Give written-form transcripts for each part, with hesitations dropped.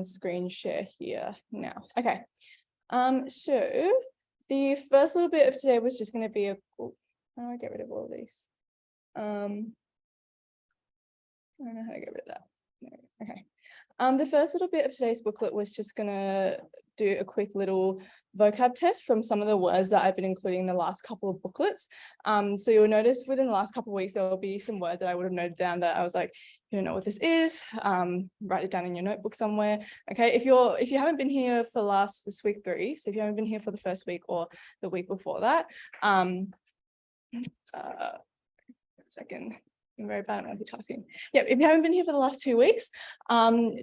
screen share here now. Okay. So the first little bit of today was just going to be how do I get rid of all of these? I don't know how to get rid of that. No. Okay. The first little bit of today's booklet was just gonna do a quick little vocab test from some of the words that I've been including in the last couple of booklets. So you'll notice within the last couple of weeks, there will be some words that I would have noted down that I was like, you don't know what this is, write it down in your notebook somewhere. Okay, if you haven't been here for this week 3, so if you haven't been here for the first week or the week before that, second. I'm very bad at multitasking. Yeah, if you haven't been here for the last 2 weeks,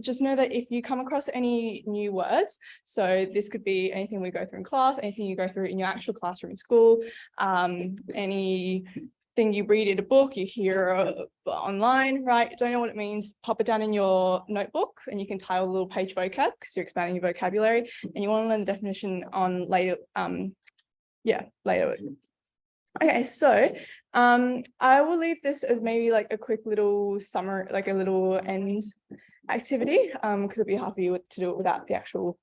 just know that if you come across any new words, so this could be anything we go through in class, anything you go through in your actual classroom in school, anything you read in a book, you hear online, right? Don't know what it means, pop it down in your notebook and you can title a little page vocab because you're expanding your vocabulary and you want to learn the definition on later. Later. Okay, so I will leave this as maybe like a quick little summary, like a little end activity, because it'd be hard for you to do it without the actual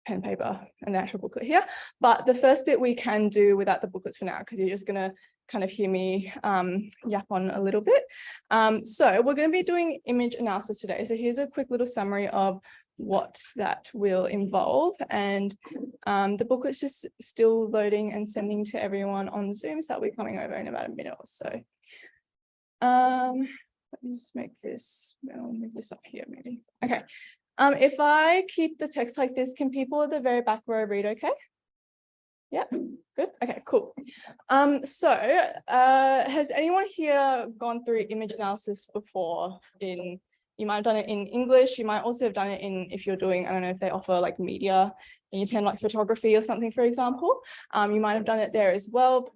pen paper and the actual booklet here. But the first bit we can do without the booklets for now, because you're just gonna kind of hear me yap on a little bit. So we're going to be doing image analysis today. So here's a quick little summary of what that will involve, and the booklet's just still loading and sending to everyone on Zoom, so that'll be coming over in about a minute or so. Let me just make this, I'll move this up here maybe. Okay, if I keep the text like this, can people at the very back row read okay? Yeah, good. Okay, cool. Has anyone here gone through image analysis before? You might have done it in English. You might also have done it if you're doing, I don't know if they offer like media and you attend like photography or something, for example. You might have done it there as well.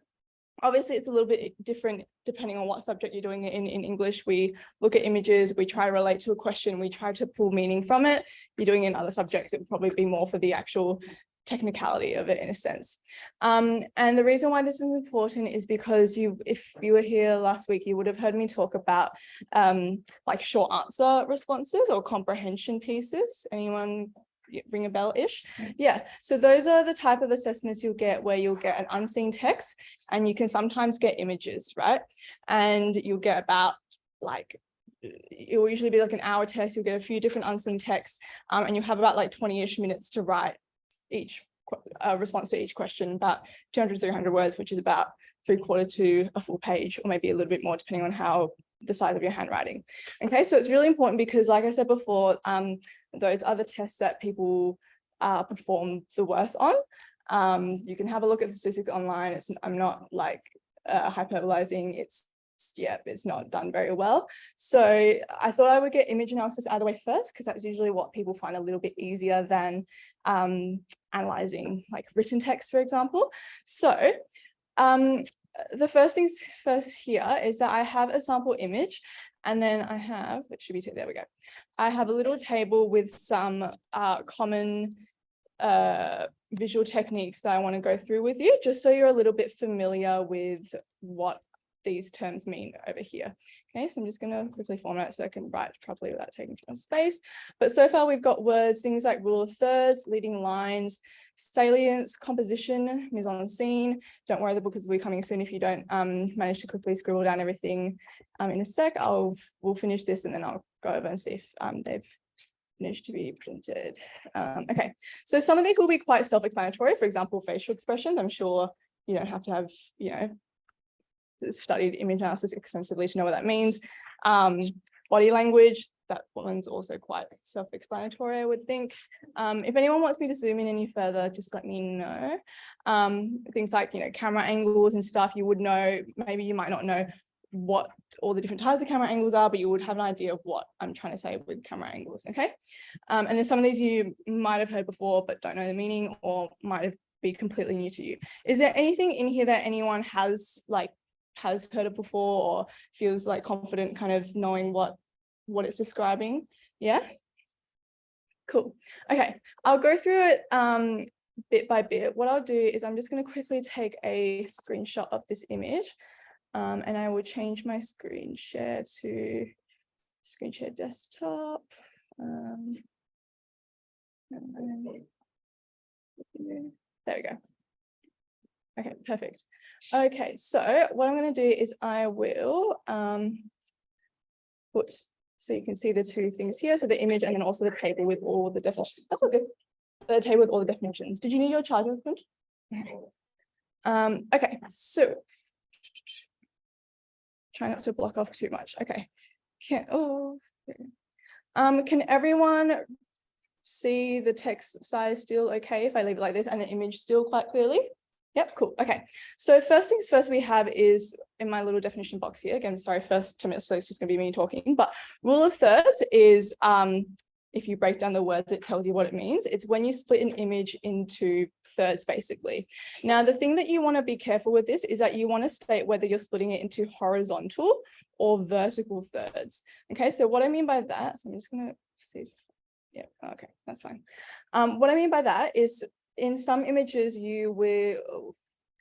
Obviously, it's a little bit different depending on what subject you're doing it in. In English, we look at images, we try to relate to a question, we try to pull meaning from it. If you're doing it in other subjects, it would probably be more for the actual technicality of it in a sense. And the reason why this is important is because if you were here last week, you would have heard me talk about like short answer responses or comprehension pieces. Anyone ring a bell-ish? Yeah, so those are the type of assessments you'll get where you'll get an unseen text and you can sometimes get images, right? And you'll get about like, it will usually be like an hour test, you'll get a few different unseen texts, and you'll have about like 20-ish minutes to write each response to each question, about 200-300 words, which is about 3/4 to a full page, or maybe a little bit more depending on how the size of your handwriting. Okay, so it's really important because, like I said before, those are the tests that people perform the worst on. You can have a look at the statistics online. I'm not like hyperbolizing. It's not done very well. So I thought I would get image analysis out of the way first, because that's usually what people find a little bit easier than analyzing like written text, for example. So the first things first here is that I have a sample image, and then I have, it should be, there we go. I have a little table with some common visual techniques that I want to go through with you, just so you're a little bit familiar with what these terms mean over here. Okay, so I'm just going to quickly format it so I can write properly without taking too much space. But so far we've got words, things like rule of thirds, leading lines, salience, composition, mise en scene. Don't worry, the book will be coming soon if you don't manage to quickly scribble down everything in a sec. We'll finish this and then I'll go over and see if they've finished to be printed. Okay, so some of these will be quite self-explanatory. For example, facial expressions. I'm sure you don't have to have, studied image analysis extensively to know what that means. Body language, that one's also quite self-explanatory, I would think. If anyone wants me to zoom in any further, just let me know. Things like, camera angles and stuff, you would know, maybe you might not know what all the different types of camera angles are, but you would have an idea of what I'm trying to say with camera angles, okay? And then some of these you might have heard before, but don't know the meaning, or might be completely new to you. Is there anything in here that anyone has heard it before, or feels like confident kind of knowing what it's describing? Yeah, cool. Okay, I'll go through it bit by bit. What I'll do is I'm just going to quickly take a screenshot of this image, and I will change my screen share to screen share desktop. There we go. Okay, perfect. Okay, so what I'm going to do is I will put, so you can see the two things here, so the image and then also the table with all the definitions. That's all good. The table with all the definitions. Did you need your charger with them? Okay, so try not to block off too much. Okay. Can everyone see the text size still okay if I leave it like this and the image still quite clearly? Yep, cool. Okay. So first things first we have is in my little definition box here. Again, sorry, first 10 minutes, so it's just gonna be me talking, but rule of thirds is if you break down the words, it tells you what it means. It's when you split an image into thirds, basically. Now, the thing that you want to be careful with this is that you want to state whether you're splitting it into horizontal or vertical thirds. Okay, so what I mean by that, so I'm just going to see if, yeah, okay, that's fine. What I mean by that is in some images you will,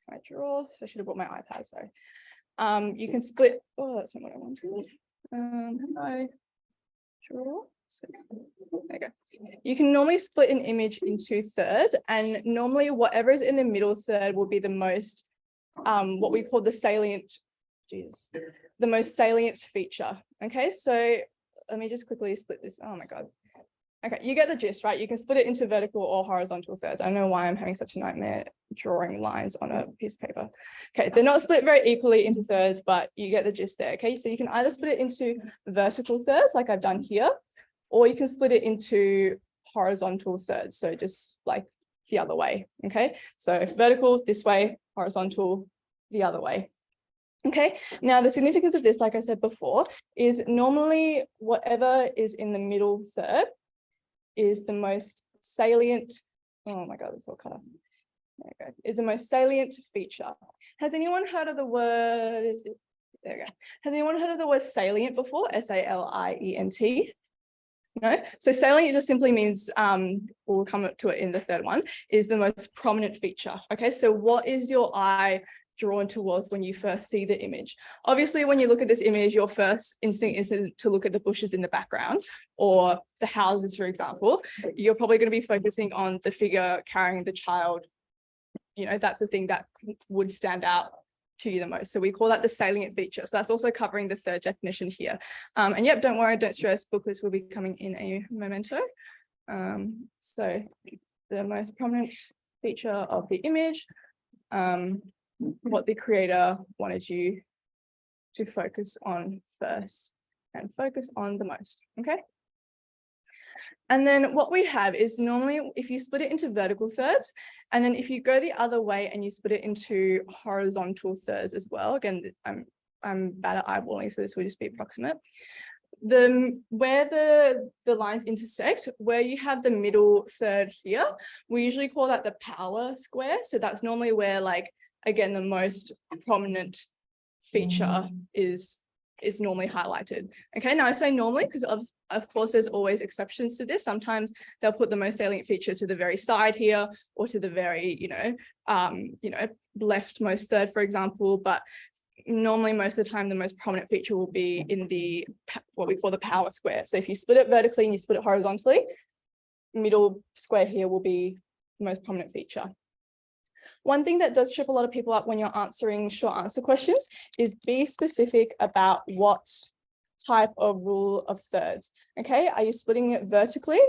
can I draw? I should have brought my iPad, sorry. You can split, oh, that's not what I wanted. How do I draw? So, there you go. You can normally split an image into thirds, and normally whatever is in the middle third will be the most, what we call the salient, the most salient feature. Okay, so let me just quickly split this. Oh my God. Okay, you get the gist, right? You can split it into vertical or horizontal thirds. I don't know why I'm having such a nightmare drawing lines on a piece of paper. Okay, they're not split very equally into thirds, but you get the gist there. Okay, so you can either split it into vertical thirds like I've done here, or you can split it into horizontal thirds. So just like the other way. Okay, so vertical this way, horizontal the other way. Okay, now the significance of this, like I said before, is normally whatever is in the middle third is the most salient. Oh my God, it's all cut off. There we go. Is the most salient feature. Has anyone heard of the word? There we go. Has anyone heard of the word salient before? S-A-L-I-E-N-T. No, so salient just simply means, we'll come to it in the third one, is the most prominent feature. Okay, so what is your eye drawn towards when you first see the image? Obviously, when you look at this image, your first instinct is to look at the bushes in the background or the houses, for example. You're probably going to be focusing on the figure carrying the child. You know, that's the thing that would stand out to you the most. So we call that the salient feature. So that's also covering the third definition here. And yep, don't worry, don't stress, booklets will be coming in a memento. So the most prominent feature of the image, what the creator wanted you to focus on first and focus on the most, okay? And then what we have is normally if you split it into vertical thirds, and then if you go the other way and you split it into horizontal thirds as well, again, I'm bad at eyeballing, so this will just be approximate. Where the lines intersect, where you have the middle third here, we usually call that the power square. So that's normally where, like, again, the most prominent feature is normally highlighted. Okay, now I say normally because of course there's always exceptions to this. Sometimes they'll put the most salient feature to the very side here or to the very, leftmost third, for example, but normally most of the time the most prominent feature will be in the what we call the power square. So if you split it vertically and you split it horizontally, middle square here will be the most prominent feature. One thing that does trip a lot of people up when you're answering short answer questions is be specific about what type of rule of thirds. Okay, are you splitting it vertically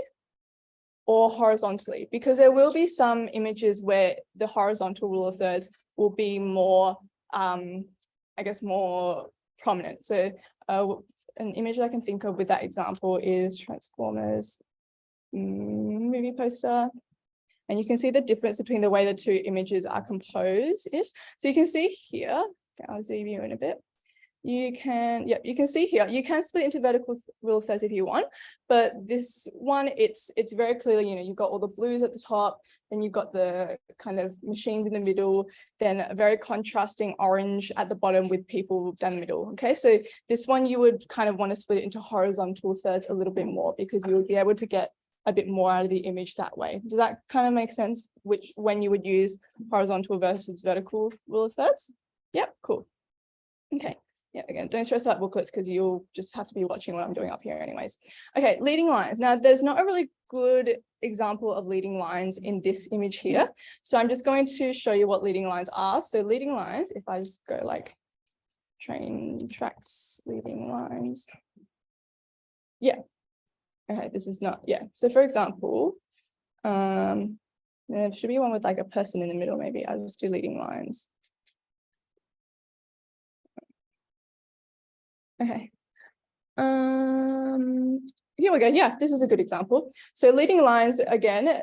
or horizontally? Because there will be some images where the horizontal rule of thirds will be more, I guess, more prominent. So an image I can think of with that example is Transformers movie poster. And you can see the difference between the way the two images are composed. So you can see here, I'll zoom you in a bit. You can see here, you can split into vertical rule of thirds if you want, but this one, it's very clearly, you've got all the blues at the top, then you've got the kind of machines in the middle, then a very contrasting orange at the bottom with people down the middle. Okay, so this one you would kind of want to split it into horizontal thirds a little bit more because you would be able to get a bit more out of the image that way. Does that kind of make sense? When you would use horizontal versus vertical rule of thirds? Yep, cool. Okay, Yeah, again, don't stress out booklets because you'll just have to be watching what I'm doing up here anyways. Okay, leading lines. Now, there's not a really good example of leading lines in this image here. So I'm just going to show you what leading lines are. So leading lines, if I just go like train tracks, leading lines. Yeah. Okay, this is not, yeah. So for example, there should be one with like a person in the middle, maybe. I'll just do leading lines. Okay. Here we go. Yeah, this is a good example. So leading lines, again,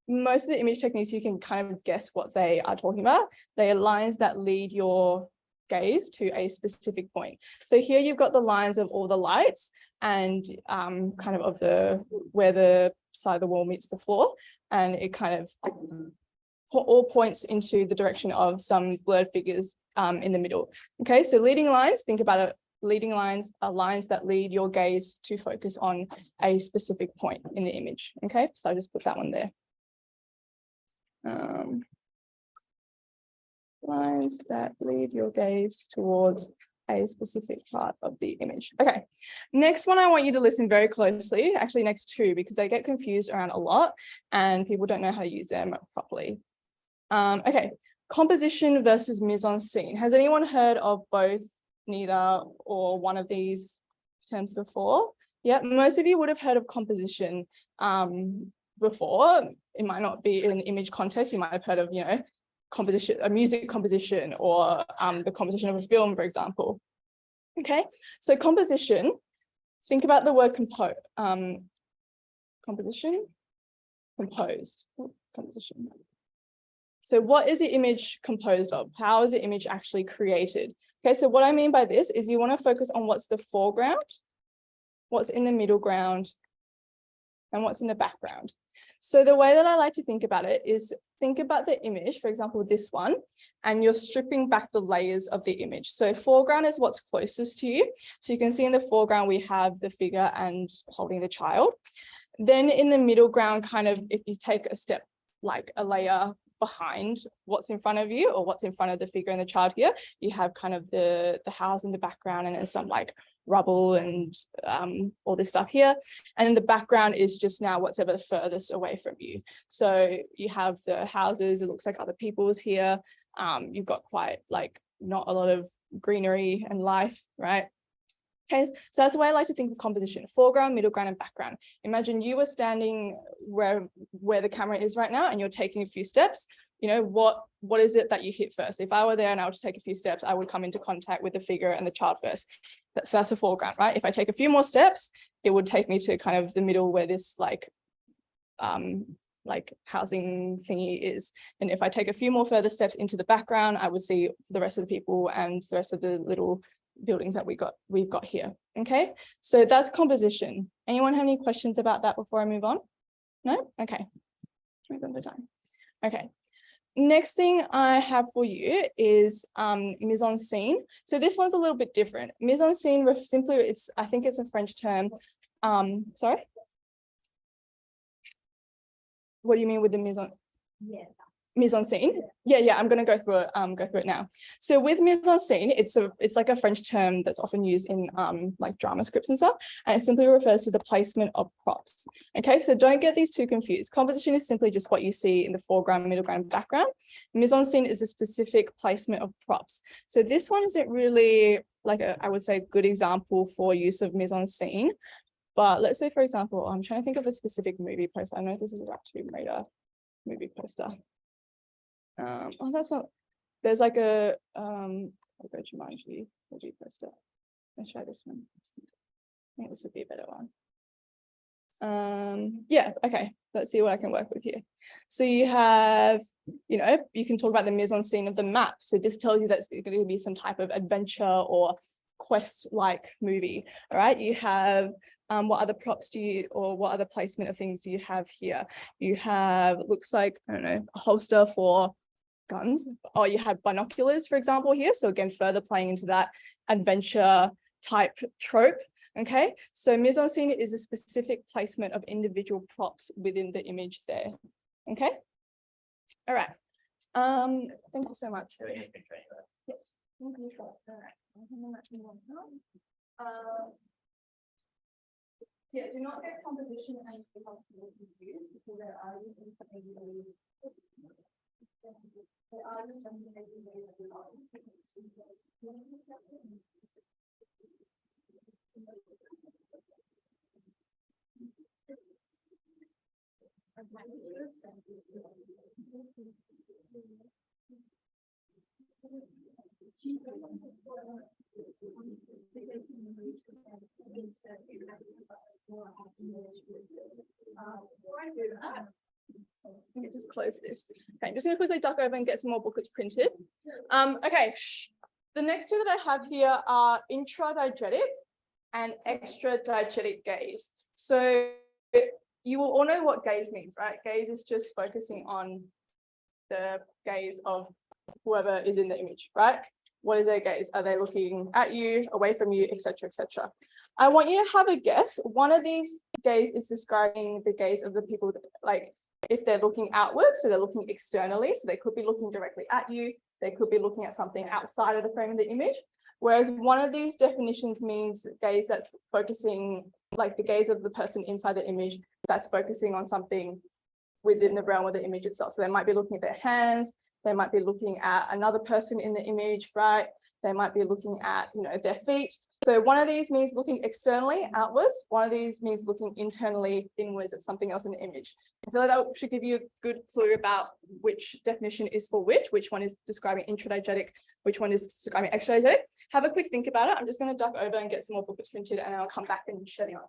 most of the image techniques, you can kind of guess what they are talking about. They are lines that lead your gaze to a specific point. So here you've got the lines of all the lights and kind of the where the side of the wall meets the floor, and it kind of all points into the direction of some blurred figures in the middle. Okay, so leading lines, think about it. Leading lines are lines that lead your gaze to focus on a specific point in the image. Okay, so I just put that one there. Lines that lead your gaze towards a specific part of the image. Okay, next one I want you to listen very closely, actually next two, because they get confused around a lot and people don't know how to use them properly. Okay, composition versus mise-en-scene. Has anyone heard of both, neither, or one of these terms before? Yeah, most of you would have heard of composition before. It might not be in an image context. You might have heard of, you know, composition, a music composition, or the composition of a film, for example. Okay, so composition, think about the word composition, composed, composition. So what is the image composed of? How is the image actually created? Okay, so what I mean by this is you want to focus on what's the foreground, what's in the middle ground, and what's in the background. So the way that I like to think about it is think about the image, for example, this one, and you're stripping back the layers of the image. So foreground is what's closest to you. So you can see in the foreground, we have the figure and holding the child. Then in the middle ground, kind of, if you take a step, like a layer behind what's in front of you or what's in front of the figure and the child here, you have kind of the house in the background, and there's some like rubble and all this stuff here. And then the background is just now what's ever the furthest away from you. So you have the houses, it looks like other people's here. You've got quite like not a lot of greenery and life, right? Okay, so that's the way I like to think of composition: foreground, middle ground, and background. Imagine you were standing where the camera is right now, and you're taking a few steps. You know, what is it that you hit first? If I were there and I would just take a few steps, I would come into contact with the figure and the child first. So that's a foreground, right? If I take a few more steps, it would take me to kind of the middle where this like housing thingy is. And if I take a few more further steps into the background, I would see the rest of the people and the rest of the little buildings that we've got here. Okay, so that's composition. Anyone have any questions about that before I move on? No? Okay. Okay. Next thing I have for you is mise-en-scene. So this one's a little bit different. Mise-en-scene, simply, I think it's a French term. Sorry? What do you mean with the mise-en-scene? Yeah, I'm going to go through it now. So with mise-en-scene, it's like a French term that's often used in like drama scripts and stuff, and it simply refers to the placement of props. Okay, so don't get these too confused. Composition is simply just what you see in the foreground, middle ground, background. Mise-en-scene is a specific placement of props. So this one isn't really like I would say, good example for use of mise-en-scene. But let's say, for example, I'm trying to think of a specific movie poster. I know this is about Tomb Raider movie poster. Oh, that's not, there's like a I'll go to Jumanji poster. Let's try this one. I think this would be a better one. Yeah, okay, let's see what I can work with here. So you have, you know, you can talk about the mise-en-scene of the map. So this tells you that's going to be some type of adventure or quest-like movie. All right, you have what other props do you, or what other placement of things do you have here? You have, looks like, I don't know, a holster for guns, or you have binoculars, for example, here. So again, further playing into that adventure type trope. Okay, so mise-en-scene is a specific placement of individual props within the image there. Okay, all right. Thank you so much. Yeah. Yeah, do not get composition and because there are let me just close this. Okay, I'm just going to quickly duck over and get some more booklets printed. Okay, the next two that I have here are intradiegetic and extradiegetic gaze. So you will all know what gaze means, right? Gaze is just focusing on the gaze of whoever is in the image, right? What is their gaze? Are they looking at you, away from you, etc., etc.? I want you to have a guess. One of these gaze is describing the gaze of the people that, like, if they're looking outwards, so they're looking externally, so they could be looking directly at you, they could be looking at something outside of the frame of the image. Whereas one of these definitions means gaze that's focusing, like the gaze of the person inside the image that's focusing on something within the realm of the image itself. So they might be looking at their hands, they might be looking at another person in the image, right? They might be looking at, their feet. So one of these means looking externally outwards. One of these means looking internally inwards at something else in the image. So that should give you a good clue about which definition is for which one is describing intradiegetic, which one is describing extradiegetic. Have a quick think about it. I'm just going to duck over and get some more booklets printed and I'll come back and share the answer.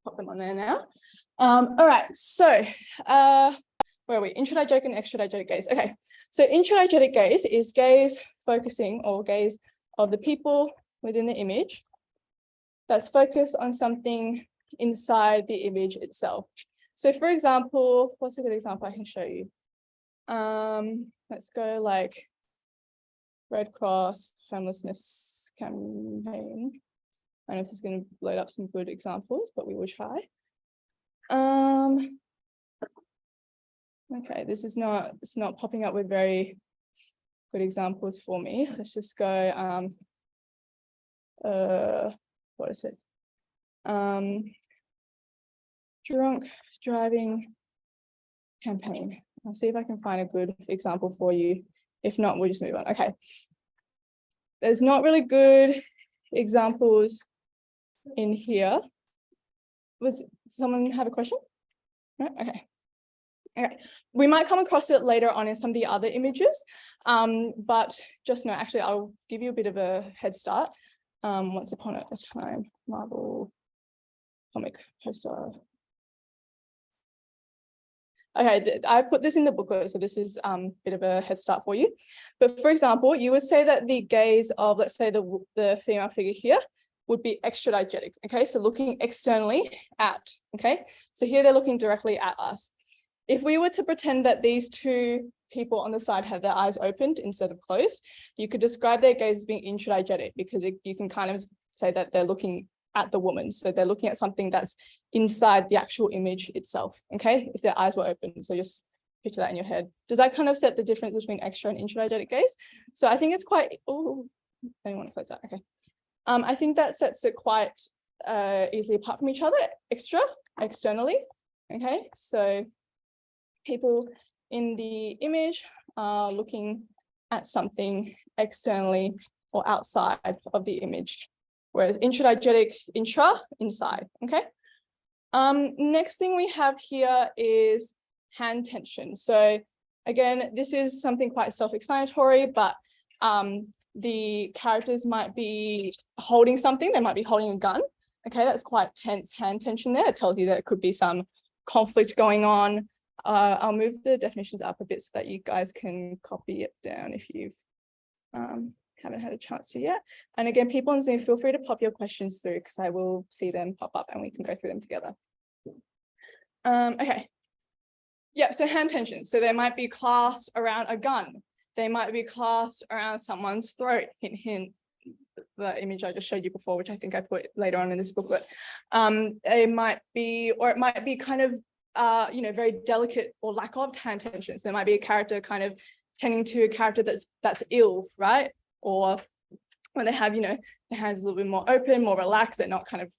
Pop them on there now. All right, so where are we? Intradiegetic and extradiegetic gaze. Okay, so intradiegetic gaze is gaze focusing or gaze of the people within the image that's focused on something inside the image itself. So for example, what's a good example I can show you? Let's go like Red Cross homelessness campaign. I don't know if this is going to load up some good examples, but we will try. Okay, it's not popping up with very good examples for me. Let's just go, what is it? Drunk driving campaign. I'll see if I can find a good example for you. If not, we'll just move on. Okay. There's not really good examples in here. Was someone have a question? No? Okay. Okay. We might come across it later on in some of the other images, but just know, actually, I'll give you a bit of a head start. Once upon a time, Marvel comic poster. Okay, I put this in the booklet, so this is a bit of a head start for you. But for example, you would say that the gaze of, let's say, the female figure here would be extradiegetic, okay? So looking externally at, okay? So here they're looking directly at us. If we were to pretend that these two people on the side have their eyes opened instead of closed, you could describe their gaze as being intradiegetic because you can kind of say that they're looking at the woman. So they're looking at something that's inside the actual image itself, okay? If their eyes were open. So just picture that in your head. Does that kind of set the difference between extra and intradiegetic gaze? So I think it's quite, oh, I don't want to close that, okay. I think that sets it quite easily apart from each other. Extra, externally, okay? So people in the image are looking at something externally or outside of the image. Whereas intradiegetic, inside, okay? Next thing we have here is hand tension. So again, this is something quite self-explanatory, but the characters might be holding something, they might be holding a gun, Okay, that's quite tense hand tension there. It tells you that it could be some conflict going on. I'll move the definitions up a bit so that you guys can copy it down if you've haven't had a chance to yet. And again, people on Zoom, feel free to pop your questions through because I will see them pop up and we can go through them together. Okay. Yeah, so hand tensions. So they might be clasped around a gun. They might be clasped around someone's throat. Hint, hint. The image I just showed you before, which I think I put later on in this booklet. It might be, or it might be kind of, very delicate or lack of hand tensions. There might be a character kind of tending to a character that's ill, right? Or when they have, their hands a little bit more open, more relaxed, they're not kind of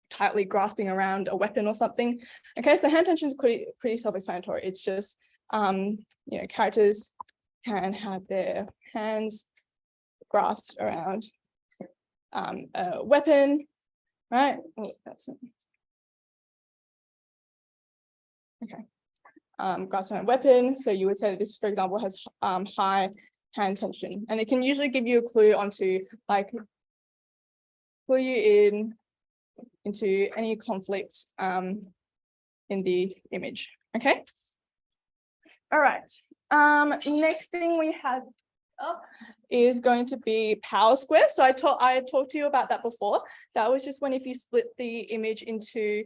tightly grasping around a weapon or something. Okay, so hand tension is pretty self-explanatory. It's just, characters can have their hands grasped around a weapon, right? Oh, that's not... Okay. Grasp around a weapon. So you would say that this, for example, has high hand tension, and it can usually give you a clue onto pull you into any conflict in the image. Okay. All right. Next thing we have up is going to be power square. So I talked to you about that before. That was just when if you split the image into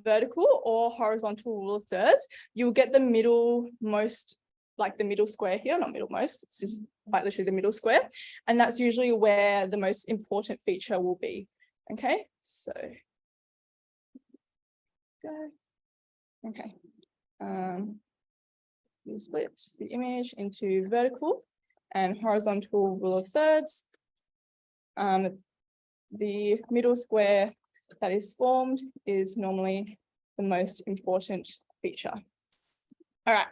vertical or horizontal rule of thirds, you'll get the middlemost, like the middle square here, not middlemost, it's just quite literally the middle square. And that's usually where the most important feature will be. Okay, so go. Okay. You split the image into vertical and horizontal rule of thirds. The middle square that is formed is normally the most important feature. All right.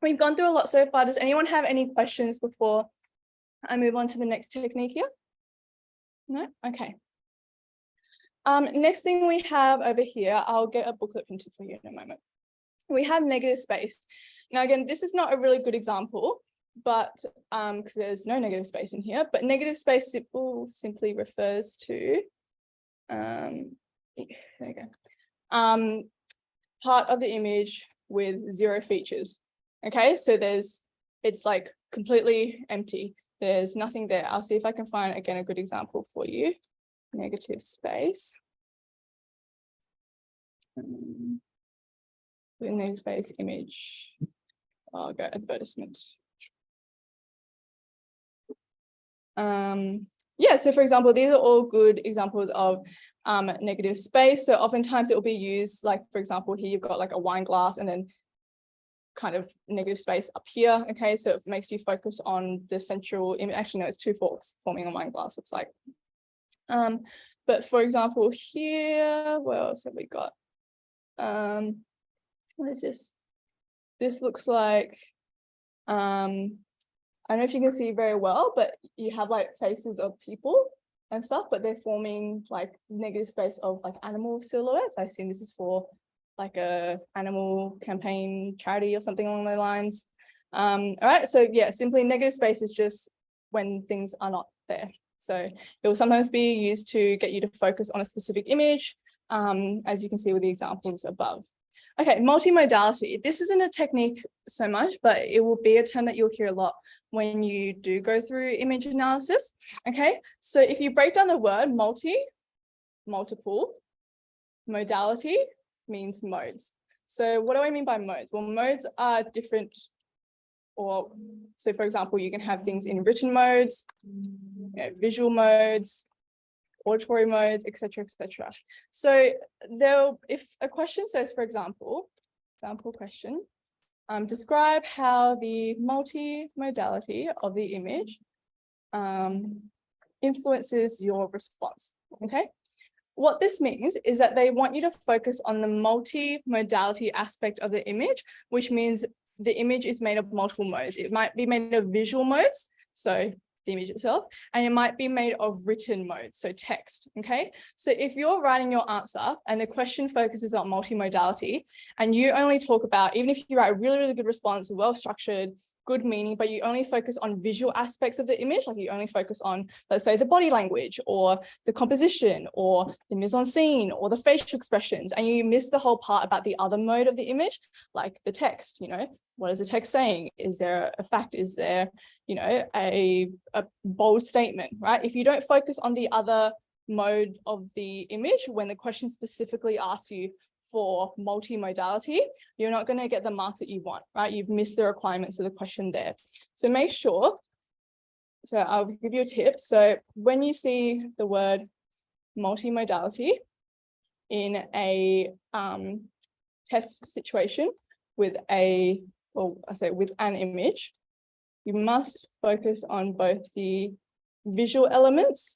We've gone through a lot so far. Does anyone have any questions before I move on to the next technique here? No? Okay. Next thing we have over here, I'll get a booklet printed for you in a moment. We have negative space. Now, again, this is not a really good example, but because there's no negative space in here, but negative space simply refers to, there you go, part of the image with zero features. Okay, so it's like completely empty. There's nothing there. I'll see if I can find, again, a good example for you. Negative space. Negative space image. I'll go advertisement. Yeah, so for example, these are all good examples of negative space. So oftentimes it will be used, like, for example, here you've got like a wine glass and then kind of negative space up here. Okay, so it makes you focus on the central image. Actually, no, it's two forks forming a wine glass, looks like. But for example, here, what else have we got? What is this? This looks like, I don't know if you can see very well, but you have like faces of people and stuff, but they're forming like negative space of like animal silhouettes. I assume this is for like a animal campaign charity or something along those lines. All right, so yeah, simply negative space is just when things are not there. So it will sometimes be used to get you to focus on a specific image, as you can see with the examples above. Okay, multimodality. This isn't a technique so much, but it will be a term that you'll hear a lot when you do go through image analysis. Okay, so if you break down the word multiple, modality means modes. So what do I mean by modes? Well, modes are different, or so for example, you can have things in written modes, visual modes, auditory modes, etc., etc. So if a question says, for example, question, describe how the multimodality of the image influences your response. Okay. What this means is that they want you to focus on the multimodality aspect of the image, which means the image is made of multiple modes. It might be made of visual modes, so the image itself, and it might be made of written mode, so text, okay? So if you're writing your answer and the question focuses on multimodality, and you only talk about, even if you write a really, really good response, well-structured, good meaning, but you only focus on visual aspects of the image, like you only focus on, let's say, the body language or the composition or the mise-en-scene or the facial expressions, and you miss the whole part about the other mode of the image, like the text, you know, what is the text saying? Is there a fact? Is there, you know, a bold statement, right? If you don't focus on the other mode of the image, when the question specifically asks you for multimodality, you're not going to get the marks that you want, right? You've missed the requirements of the question there. So make sure, so I'll give you a tip. So when you see the word multimodality in a test situation with with an image, you must focus on both the visual elements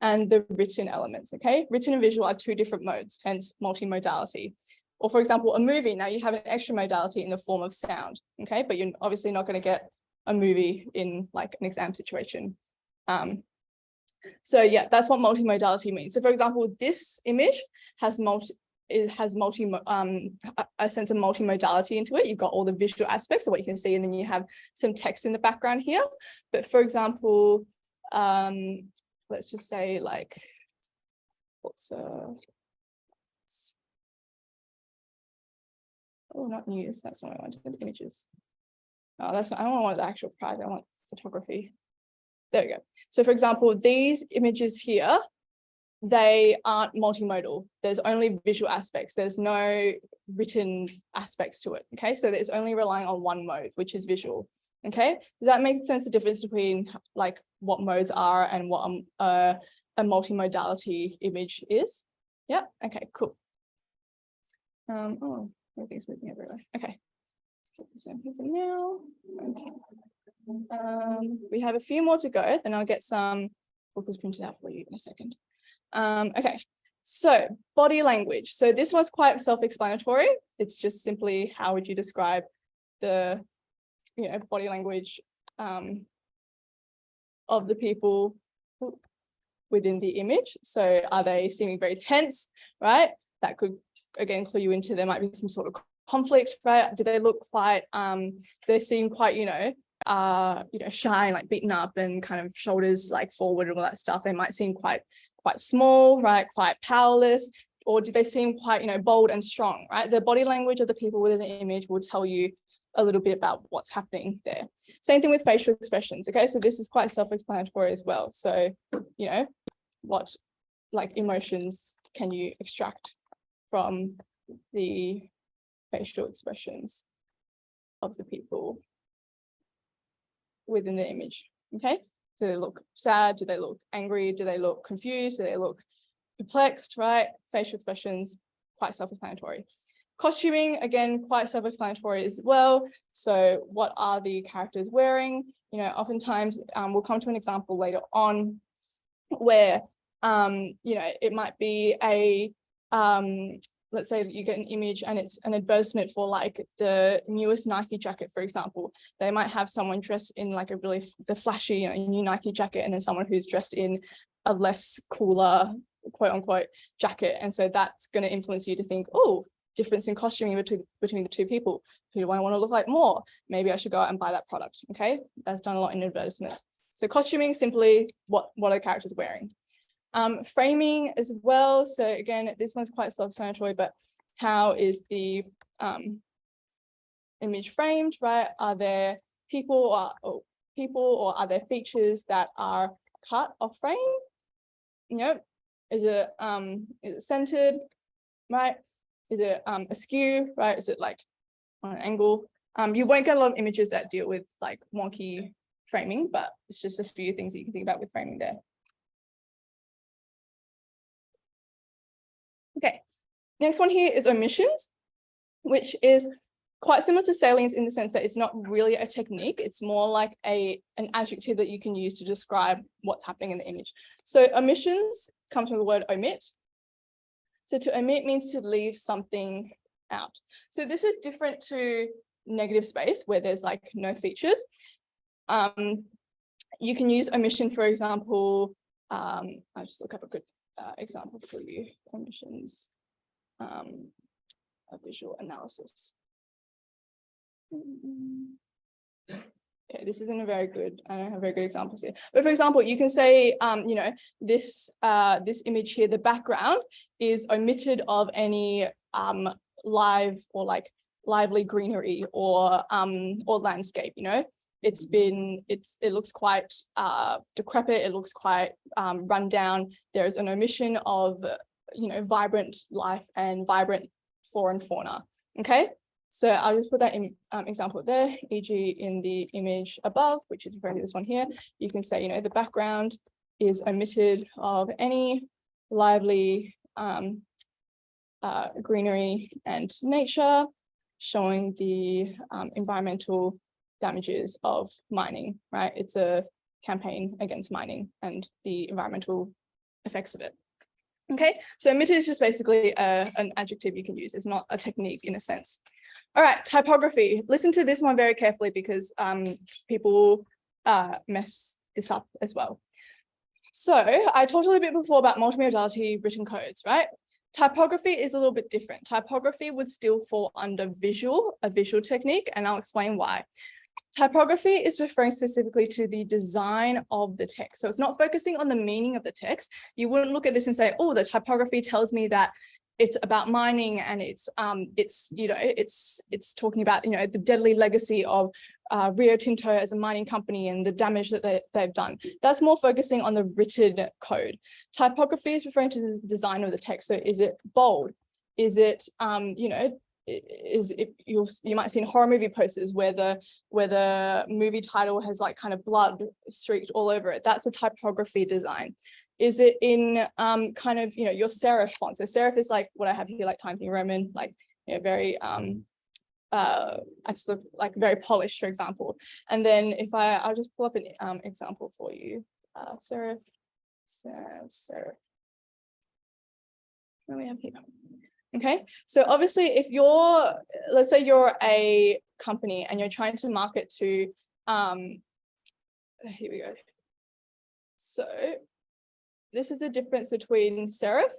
and the written elements, okay? Written and visual are two different modes, hence multimodality. Or for example, a movie, now you have an extra modality in the form of sound, okay? But you're obviously not going to get a movie in like an exam situation. So yeah, that's what multimodality means. So for example, this image has a sense of multimodality into it. You've got all the visual aspects of what you can see, and then you have some text in the background here. But for example, let's just say like, not news, that's not what I wanted, images. Oh, that's not, I don't want the actual prize, I want photography. There we go. So for example, these images here, they aren't multimodal. There's only visual aspects. There's no written aspects to it, okay? So it's only relying on one mode, which is visual, okay? Does that make sense, the difference between like what modes are and what a multimodality image is? Yeah, okay, cool. Oh, everything's moving everywhere. Okay, let's get this in here for now. Okay. We have a few more to go, then I'll get some bookers printed out for you in a second. Okay, so body language. So this one's quite self-explanatory. It's just simply how would you describe the, you know, body language of the people within the image. So are they seeming very tense, right? That could again clue you into there might be some sort of conflict, right? Do they look quite they seem quite, you know, shy, like beaten up and kind of shoulders like forward and all that stuff. They might seem quite small, right? Quite powerless. Or do they seem quite, you know, bold and strong, right? The body language of the people within the image will tell you a little bit about what's happening there. Same thing with facial expressions. Okay, so this is quite self-explanatory as well. So, you know, what like emotions can you extract from the facial expressions of the people within the image? Okay, do they look sad? Do they look angry? Do they look confused? Do they look perplexed, right? Facial expressions, quite self-explanatory. Costuming, again, quite self-explanatory as well. So what are the characters wearing? You know, oftentimes we'll come to an example later on where, you know, it might be a, let's say you get an image and it's an advertisement for like the newest Nike jacket, for example. They might have someone dressed in like a really flashy, you know, new Nike jacket, and then someone who's dressed in a less cooler, quote unquote, jacket. And so that's going to influence you to think, oh, difference in costuming between the two people. Who do I want to look like more? Maybe I should go out and buy that product. Okay, that's done a lot in advertisements. So costuming, simply what are the characters wearing? Framing as well. So again, this one's quite self-explanatory, but how is the image framed, right? Are there people or are there features that are cut off frame? You know, is it centered, right? Is it askew, right? Is it like on an angle? You won't get a lot of images that deal with like wonky framing, but it's just a few things that you can think about with framing there. Okay, next one here is omissions, which is quite similar to salience in the sense that it's not really a technique. It's more like an adjective that you can use to describe what's happening in the image. So omissions comes from the word omit. So to omit means to leave something out. So this is different to negative space where there's like no features. You can use omission, for example. I'll just look up a good example for you. Omissions, a visual analysis. Okay, this isn't a very good, I don't have very good examples here. But for example, you can say, you know, this image here, the background is omitted of any live or like lively greenery or landscape, you know. It looks quite decrepit, it looks quite run down. There's an omission of, you know, vibrant life and vibrant flora and fauna. Okay, so I'll just put that in example there, e.g. in the image above, which is referring to this one here. You can say, you know, the background is omitted of any lively greenery and nature, showing the environmental damages of mining, right? It's a campaign against mining and the environmental effects of it. Okay, so omitted is just basically an adjective you can use. It's not a technique in a sense. All right, typography. Listen to this one very carefully because people mess this up as well. So I talked a little bit before about multimodality written codes, right? Typography is a little bit different. Typography would still fall under a visual technique, and I'll explain why. Typography is referring specifically to the design of the text. So it's not focusing on the meaning of the text. You wouldn't look at this and say, oh, the typography tells me that it's about mining and it's you know, it's talking about, you know, the deadly legacy of Rio Tinto as a mining company and the damage that they've done. That's more focusing on the written code. Typography is referring to the design of the text. So is it bold? Is it, you know, you might see in horror movie posters where the movie title has like kind of blood streaked all over it. That's a typography design. Is it in kind of, you know, your serif font? So serif is like what I have here, like Times New Roman, like, you know, very I just look like very polished, for example. And then if I'll just pull up an example for you. Serif. What do we have here? Okay, so obviously if let's say you're a company and you're trying to market to, here we go. So this is the difference between serif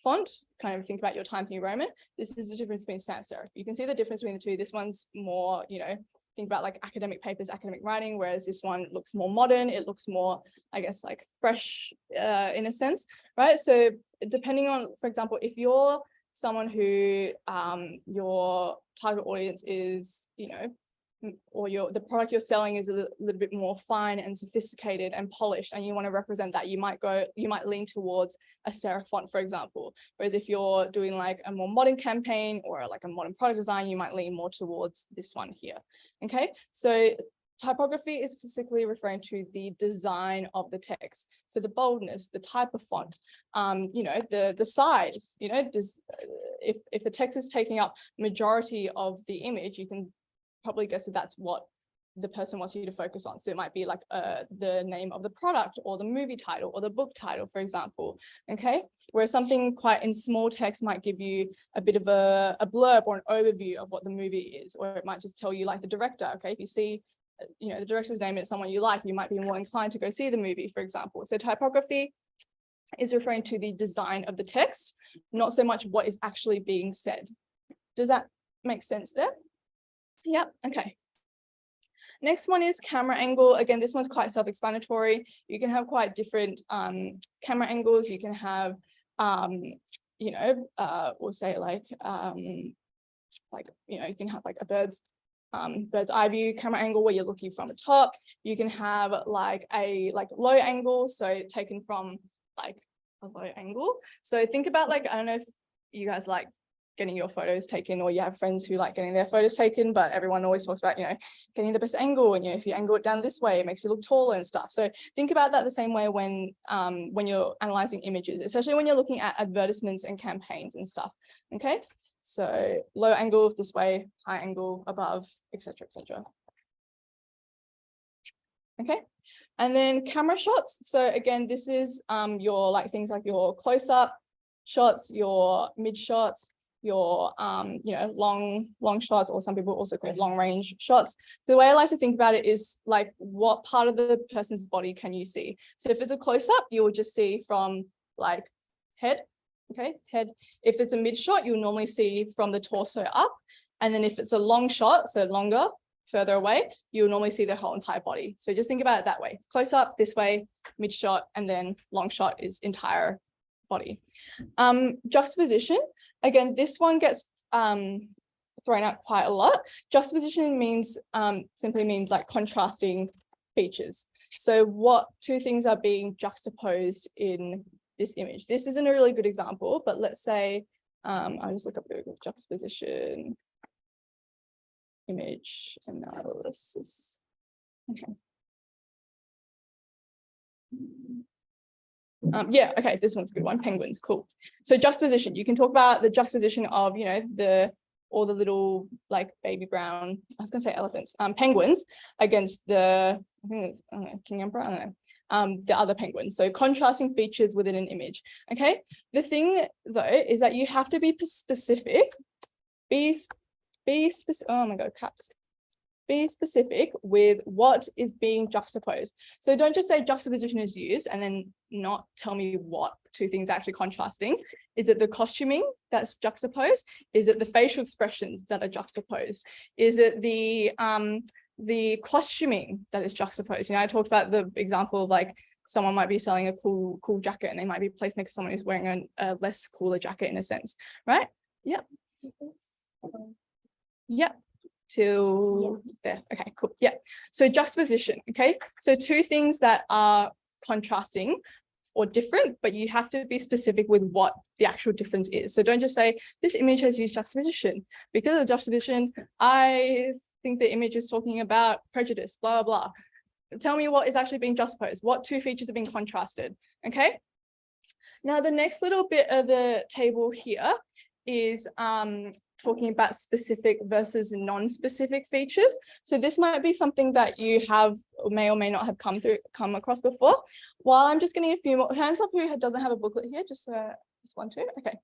font, kind of think about your Times New Roman. This is the difference between sans serif. You can see the difference between the two. This one's more, you know, think about like academic papers, academic writing, whereas this one looks more modern. It looks more, I guess, like fresh in a sense, right? So depending on, for example, if you're someone who your target audience is, you know, or the product you're selling is a little bit more fine and sophisticated and polished, and you want to represent that, you might lean towards a serif font, for example. Whereas if you're doing like a more modern campaign or like a modern product design, you might lean more towards this one here. Okay, so typography is specifically referring to the design of the text. So the boldness, the type of font, you know, the size, you know, if a text is taking up majority of the image, you can probably guess that that's what the person wants you to focus on. So it might be like the name of the product or the movie title or the book title, for example. Okay, whereas something quite in small text might give you a bit of a blurb or an overview of what the movie is, or it might just tell you like the director. Okay, if you see, you know, the director's name is someone you like, you might be more inclined to go see the movie, for example. So typography is referring to the design of the text, not so much what is actually being said. Does that make sense there? Yep, okay. Next one is camera angle. Again, this one's quite self-explanatory. You can have quite different camera angles. You can have, you know, we'll say like, you know, you can have like a bird's eye view camera angle where you're looking from the top. You can have like a low angle, so taken from like a low angle. So think about like, I don't know if you guys like getting your photos taken, or you have friends who like getting their photos taken, but everyone always talks about, you know, getting the best angle, and, you know, if you angle it down this way, it makes you look taller and stuff. So think about that the same way when you're analyzing images, especially when you're looking at advertisements and campaigns and stuff. Okay, so low angle this way, high angle above, etc., etc. Okay, and then camera shots. So again, this is your like things like your close-up shots, your mid shots, your long shots, or some people also call it long range shots. So the way I like to think about it is like, what part of the person's body can you see? So if it's a close up, you will just see from like head, okay, head. If it's a mid shot, you'll normally see from the torso up. And then if it's a long shot, so longer, further away, you'll normally see the whole entire body. So just think about it that way. Close up this way, mid shot, and then long shot is entire body. Juxtaposition, again, this one gets thrown out quite a lot. Juxtaposition means simply means like contrasting features. So what two things are being juxtaposed in this image? This isn't a really good example, but let's say I'll just look up Google juxtaposition image analysis. Okay. Yeah, okay, this one's a good one. Penguins, cool. So juxtaposition, you can talk about the juxtaposition of, you know, all the little like baby brown, I was gonna say elephants, penguins against the, I think it's, I don't know, king emperor, I don't know, the other penguins. So contrasting features within an image. Okay, the thing though is that you have to be specific. Be specific. Oh my god, caps. Be specific with what is being juxtaposed. So don't just say juxtaposition is used and then not tell me what two things are actually contrasting. Is it the costuming that's juxtaposed? Is it the facial expressions that are juxtaposed? Is it the costuming that is juxtaposed? You know, I talked about the example of like someone might be selling a cool jacket and they might be placed next to someone who's wearing a less cooler jacket in a sense, right? Yeah. Yeah. Till there. Okay, cool. Yeah. So juxtaposition. Okay. So two things that are contrasting or different, but you have to be specific with what the actual difference is. So don't just say this image has used juxtaposition. Because of juxtaposition, I think the image is talking about prejudice, blah, blah, blah. Tell me what is actually being juxtaposed. What two features are being contrasted? Okay. Now, the next little bit of the table here is talking about specific versus non-specific features. So this might be something that you have or may not have come across before. While I'm just getting a few more hands up who doesn't have a booklet here, just one, two. Okay.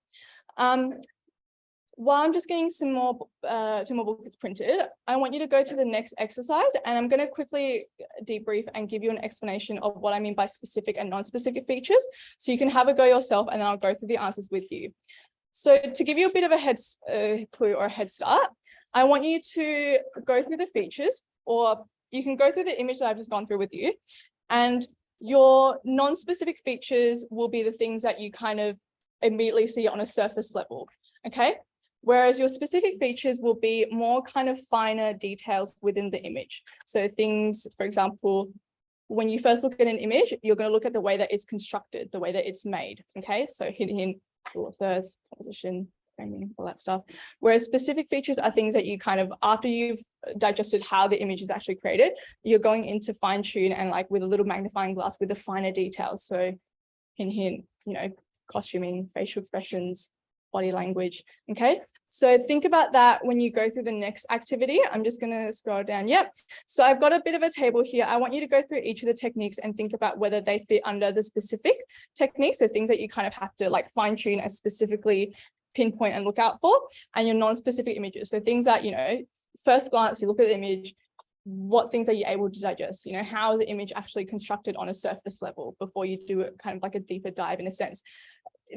While I'm just getting some more two more booklets printed, I want you to go to the next exercise, and I'm going to quickly debrief and give you an explanation of what I mean by specific and non-specific features, so you can have a go yourself, and then I'll go through the answers with you. So to give you a bit of a head clue or a head start, I want you to go through the features, or you can go through the image that I've just gone through with you, and your non-specific features will be the things that you kind of immediately see on a surface level, okay? Whereas your specific features will be more kind of finer details within the image. So things, for example, when you first look at an image, you're going to look at the way that it's constructed, the way that it's made, okay? So hint, authors, composition, framing, all that stuff. Whereas specific features are things that you kind of, after you've digested how the image is actually created, you're going into fine tune and like with a little magnifying glass with the finer details. So hint, you know, costuming, facial expressions, body language, okay? So think about that when you go through the next activity. I'm just going to scroll down. Yep. So I've got a bit of a table here. I want you to go through each of the techniques and think about whether they fit under the specific techniques. So things that you kind of have to like fine tune and specifically pinpoint and look out for, and your non-specific images. So things that, you know, first glance, you look at the image, what things are you able to digest? You know, how is the image actually constructed on a surface level before you do it kind of like a deeper dive in a sense.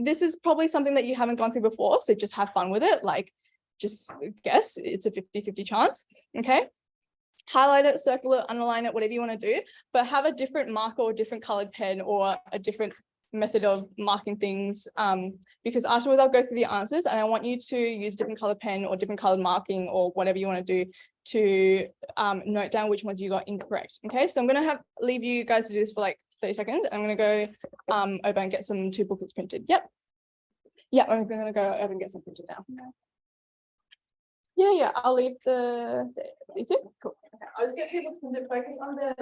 This is probably something that you haven't gone through before, so just have fun with it. Like, just guess, it's a 50-50 chance, okay? Highlight it, circle it, underline it, whatever you want to do, but have a different marker or different colored pen or a different method of marking things, because afterwards I'll go through the answers and I want you to use different colored pen or different colored marking or whatever you want to do to note down which ones you got incorrect. Okay, so I'm going to leave you guys to do this for like 30 seconds. I'm going to go over and get some two booklets printed. Yep. Yeah, I'm going to go over and get some printed now. Yeah, I'll leave these two. Cool. Okay. I'll just get two books printed, focus on the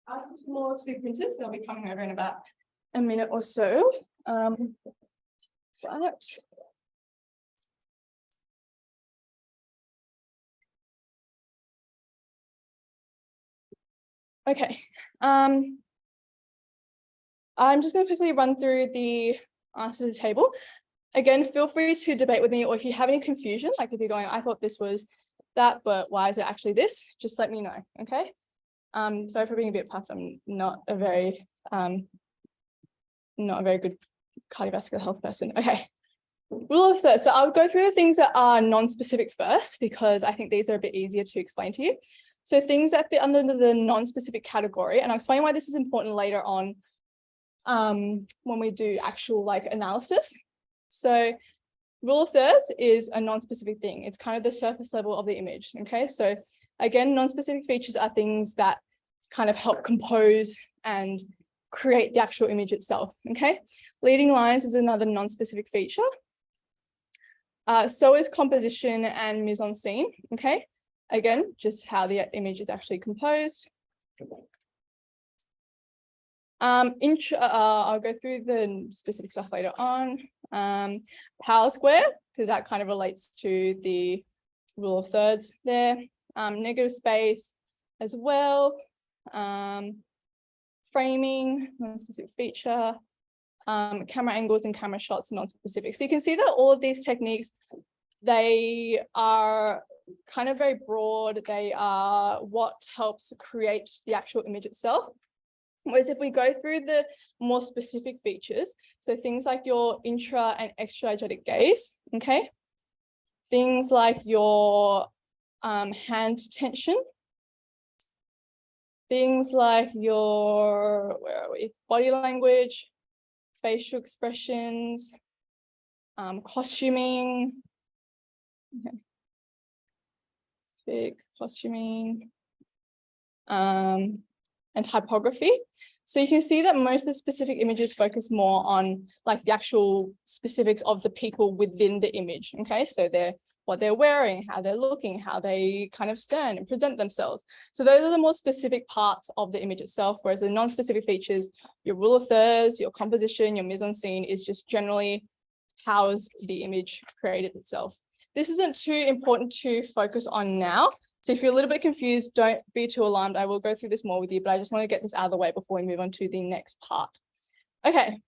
some more to be printed, so they'll be coming over in about a minute or so. But okay, I'm just going to quickly run through the answers to the table. Again, feel free to debate with me, or if you have any confusion, like if you're going, I thought this was that, but why is it actually this? Just let me know, okay? Sorry for being a bit puffed. I'm not a very good cardiovascular health person. Okay. Rule of thirds. So I'll go through the things that are non-specific first, because I think these are a bit easier to explain to you. So things that fit under the non-specific category, and I'll explain why this is important later on when we do actual like analysis. So rule of thirds is a non-specific thing. It's kind of the surface level of the image. Okay, so again, non-specific features are things that kind of help compose and create the actual image itself. Okay, leading lines is another non-specific feature. So is composition and mise-en-scene. Okay, again, just how the image is actually composed. I'll go through the specific stuff later on. Power square, because that kind of relates to the rule of thirds there. Negative space as well. Framing, non-specific feature. Camera angles and camera shots, non-specific. So you can see that all of these techniques, they are kind of very broad. They are what helps create the actual image itself. Whereas if we go through the more specific features, so things like your intra and extra-diegetic gaze, okay? Things like your hand tension, things like your, body language, facial expressions, costuming, okay. Big costuming, and typography. So you can see that most of the specific images focus more on like the actual specifics of the people within the image. Okay, so what they're wearing, how they're looking, how they kind of stand and present themselves. So those are the more specific parts of the image itself, whereas the non-specific features, your rule of thirds, your composition, your mise-en-scene is just generally how is the image created itself. This isn't too important to focus on now. So if you're a little bit confused, don't be too alarmed. I will go through this more with you, but I just want to get this out of the way before we move on to the next part. Okay.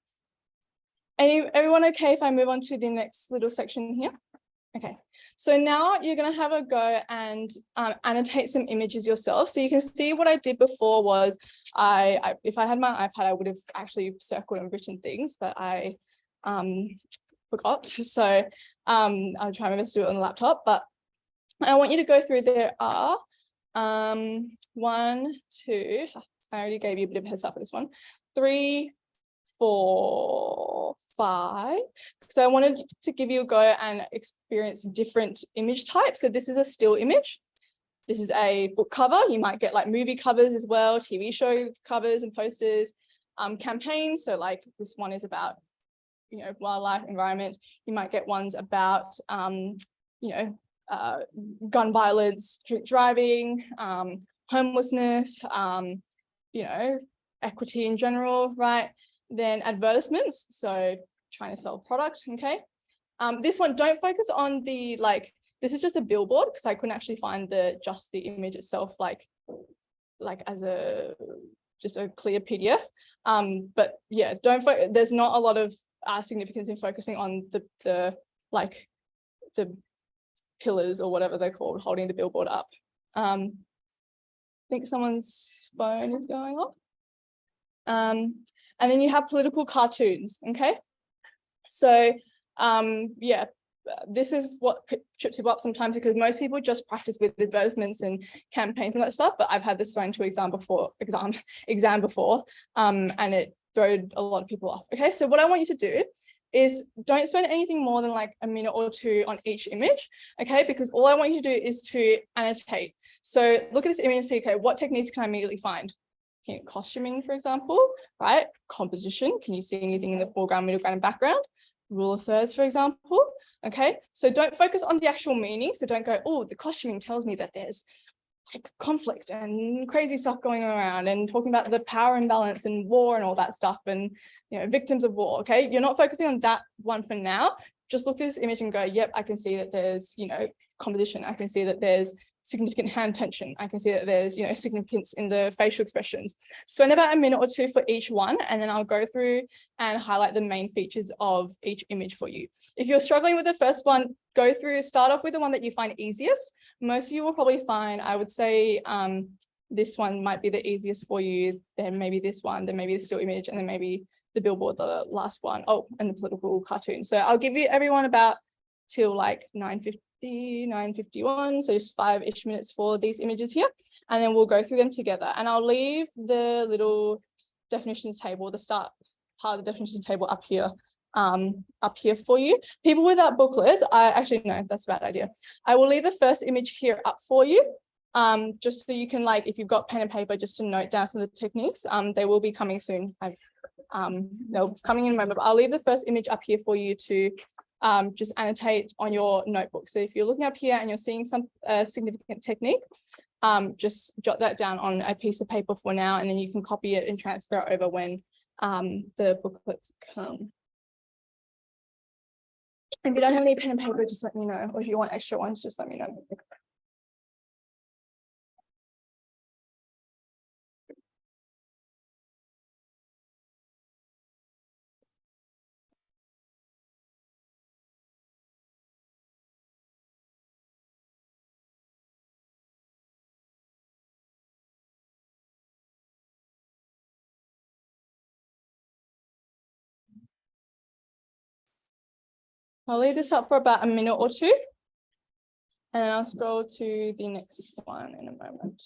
Everyone okay if I move on to the next little section here? Okay. So now you're going to have a go and annotate some images yourself. So you can see what I did before was if I had my iPad, I would have actually circled and written things, but I forgot. So I'll try my best to do it on the laptop, but I want you to go through. There are 1, 2, I already gave you a bit of a heads up for this one, 3, 4, 5. So I wanted to give you a go and experience different image types. So this is a still image. This is a book cover. You might get like movie covers as well, TV show covers and posters, campaigns. So like this one is about, wildlife, environment. You might get ones about, gun violence, drink driving, homelessness, equity in general, right? Then advertisements, so trying to sell a product, okay? This one, don't focus on the, this is just a billboard because I couldn't actually find the image itself, as just a clear PDF. But yeah, there's not a lot of significance in focusing on the pillars or whatever they're called holding the billboard up. I think someone's phone is going off. And then you have political cartoons, okay? So yeah, this is what trips people up sometimes because most people just practice with advertisements and campaigns and that stuff, but I've had this thrown to exam before, and it threw a lot of people off. Okay, so what I want you to do is don't spend anything more than like a minute or two on each image, okay? Because all I want you to do is to annotate. So look at this image and see, okay, what techniques can I immediately find? Here, costuming, for example, right? Composition, can you see anything in the foreground, middle ground, and background? Rule of thirds, for example, okay? So don't focus on the actual meaning. So don't go, oh, the costuming tells me that there's like conflict and crazy stuff going around and talking about the power imbalance and war and all that stuff and, you know, victims of war. Okay, you're not focusing on that one for now. Just look at this image and go, yep, I can see that there's, you know, composition. I can see that there's significant hand tension. I can see that there's, you know, significance in the facial expressions. Spend about a minute or two for each one, and then I'll go through and highlight the main features of each image for you. If you're struggling with the first one, start off with the one that you find easiest. Most of you will probably find, I would say, this one might be the easiest for you, then maybe this one, then maybe the still image, and then maybe the billboard, the last one. Oh, and the political cartoon. So I'll give you everyone about till like 9:50, 9:51, so just 5-ish minutes for these images here, and then we'll go through them together. And I'll leave the little definitions table, the start part of the definition table up here for you. People without booklets, no, that's a bad idea. I will leave the first image here up for you, just so you can, like, if you've got pen and paper, just to note down some of the techniques. They will be coming soon. They'll be coming in a moment, but I'll leave the first image up here for you to just annotate on your notebook. So if you're looking up here and you're seeing some significant technique, just jot that down on a piece of paper for now, and then you can copy it and transfer it over when the booklets come. If you don't have any pen and paper, just let me know. Or if you want extra ones, just let me know. I'll leave this up for about a minute or two, and then I'll scroll to the next one in a moment.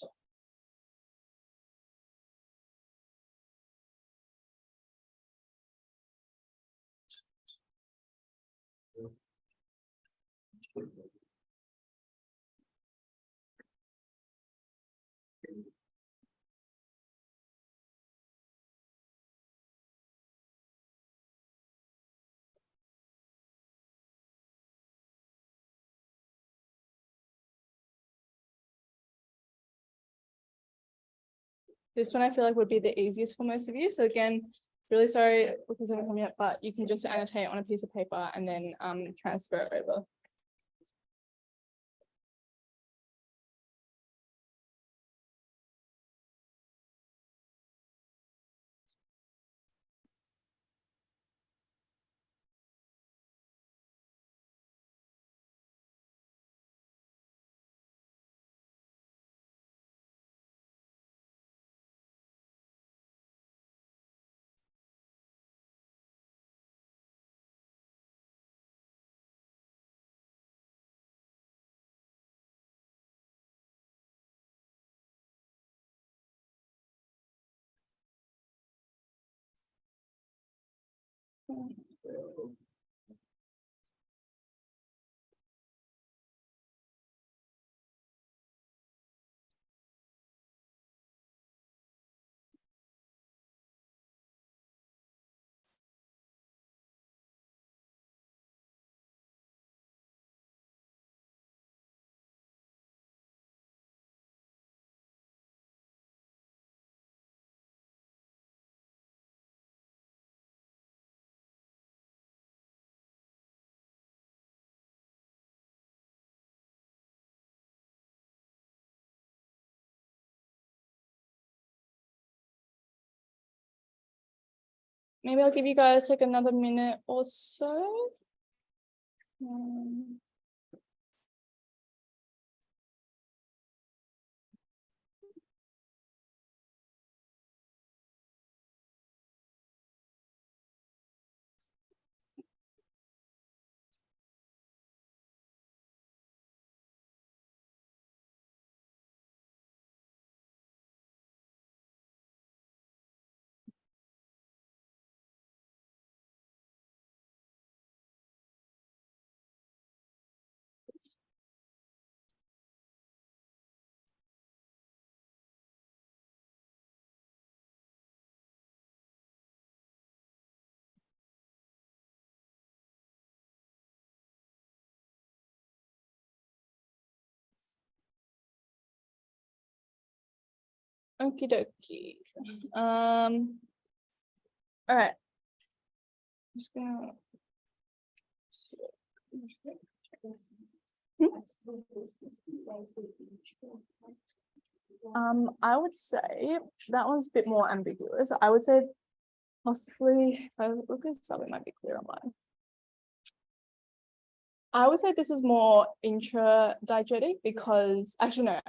This one I feel like would be the easiest for most of you. So again, really sorry because I haven't come yet, but you can just annotate on a piece of paper and then transfer it over. Maybe I'll give you guys like another minute or so. Okie dokie. All right. I'm just gonna. I would say that one's a bit more ambiguous. I would say possibly, if I look this up, it might be clear online. I would say this is more intradiegetic because actually no,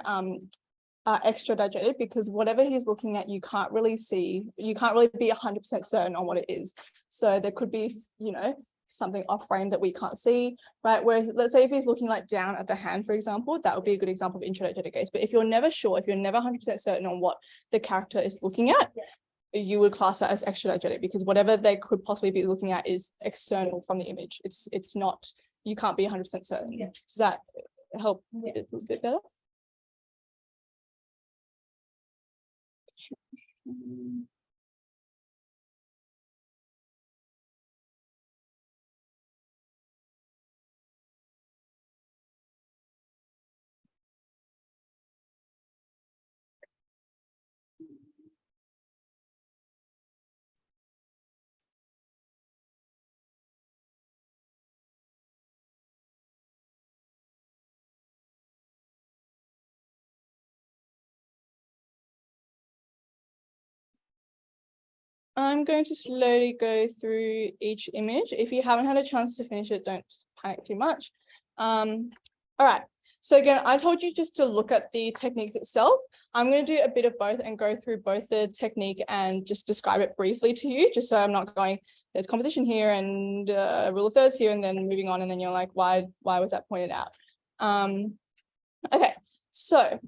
extradiegetic, because whatever he's looking at, you can't really see, you can't really be 100% certain on what it is. So there could be, you know, something off frame that we can't see, right? Whereas let's say if he's looking like down at the hand, for example, that would be a good example of intradiegetic gaze. But if you're never sure, if you're never 100% certain on what the character is looking at, you would class that as extradiegetic, because whatever they could possibly be looking at is external from the image. It's not, you can't be 100% certain. Yeah. Does that help a little bit better? I'm going to slowly go through each image. If you haven't had a chance to finish it, don't panic too much. All right. So again, I told you just to look at the technique itself. I'm going to do a bit of both and go through both the technique and just describe it briefly to you, just so I'm not going, there's composition here and rule of thirds here, and then moving on, and then you're like, why was that pointed out? Okay, so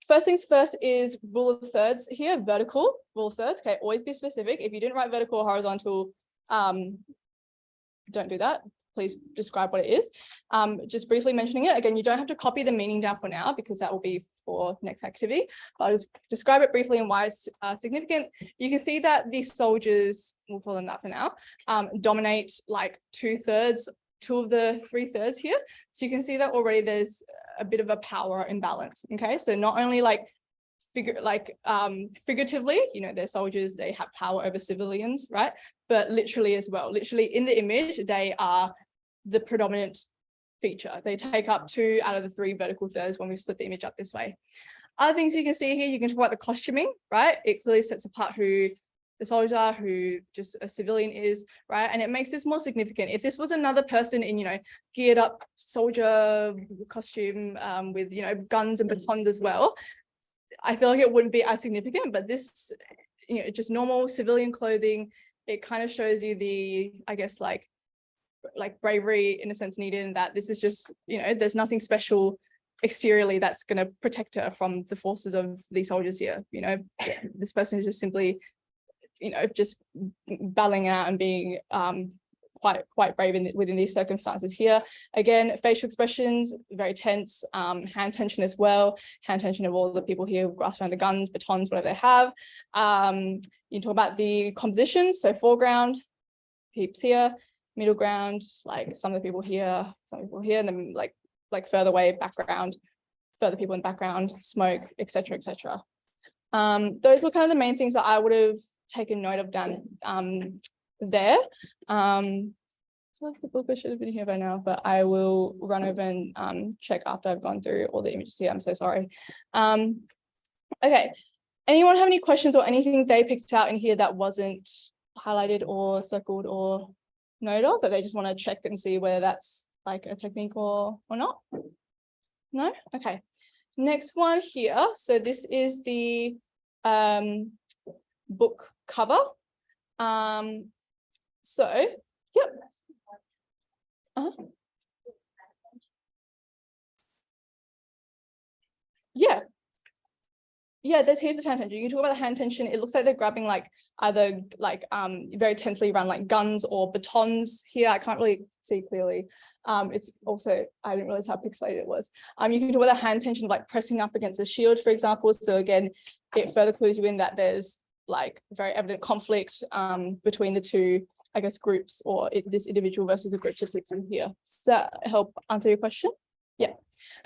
first things first is rule of thirds here, vertical rule of thirds. Okay, always be specific. If you didn't write vertical or horizontal, don't do that. Please describe what it is. Just briefly mentioning it. Again, you don't have to copy the meaning down for now, because that will be for next activity. But I'll just describe it briefly and why it's significant. You can see that the soldiers, we'll call them that for now, dominate like 2/3, 2 of the 3/3 here. So you can see that already there's a bit of a power imbalance. Okay, so not only like figuratively, you know, they're soldiers, they have power over civilians, right? But literally as well, literally in the image, they are the predominant feature. They take up 2 out of the 3 vertical thirds when we split the image up this way. Other things you can see here, you can talk about the costuming, right? It clearly sets apart who the soldier, who just a civilian is, right? And it makes this more significant. If this was another person in, you know, geared up soldier costume with, you know, guns and batons as well, I feel like it wouldn't be as significant. But this, you know, just normal civilian clothing, it kind of shows you the, I guess, like bravery in a sense needed, in that this is just, you know, there's nothing special exteriorly that's going to protect her from the forces of these soldiers here. You know, this person is just simply, you know, just battling out and being quite brave within these circumstances here. Again, facial expressions, very tense, hand tension as well, hand tension of all the people here grasp around the guns, batons, whatever they have. You talk about the composition, so foreground, peeps here, middle ground, like some of the people here, and then like further away, background, further people in the background, smoke, etc., etc. Those were kind of the main things that I would have taken note of down there. The book should have been here by now, but I will run over and check after I've gone through all the images here. I'm so sorry. Okay, anyone have any questions or anything they picked out in here that wasn't highlighted or circled or noted of, that they just want to check and see whether that's like a technique or not? No? Okay. Next one here. So this is the book cover. So, yep. Yeah, there's heaps of hand tension. You can talk about the hand tension. It looks like they're grabbing like either like very tensely around like guns or batons here. I can't really see clearly. It's also, I didn't realize how pixelated it was. You can talk about the hand tension of like pressing up against a shield, for example. So again, it further clues you in that there's like very evident conflict between the two, I guess, groups, or this individual versus a group depicted here. Does that help answer your question? Yeah.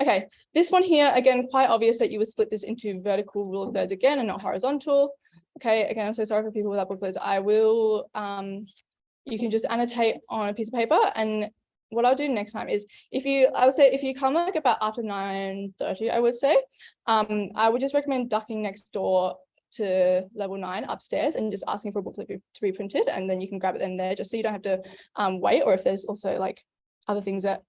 Okay. This one here, again, quite obvious that you would split this into vertical rule of thirds again and not horizontal. Okay. Again, I'm so sorry for people without booklets. I will, you can just annotate on a piece of paper. And what I'll do next time is I would say if you come like about after 9:30, I would say, I would just recommend ducking next door to level 9 upstairs and just asking for a booklet to be printed, and then you can grab it then there, just so you don't have to wait, or if there's also like other things that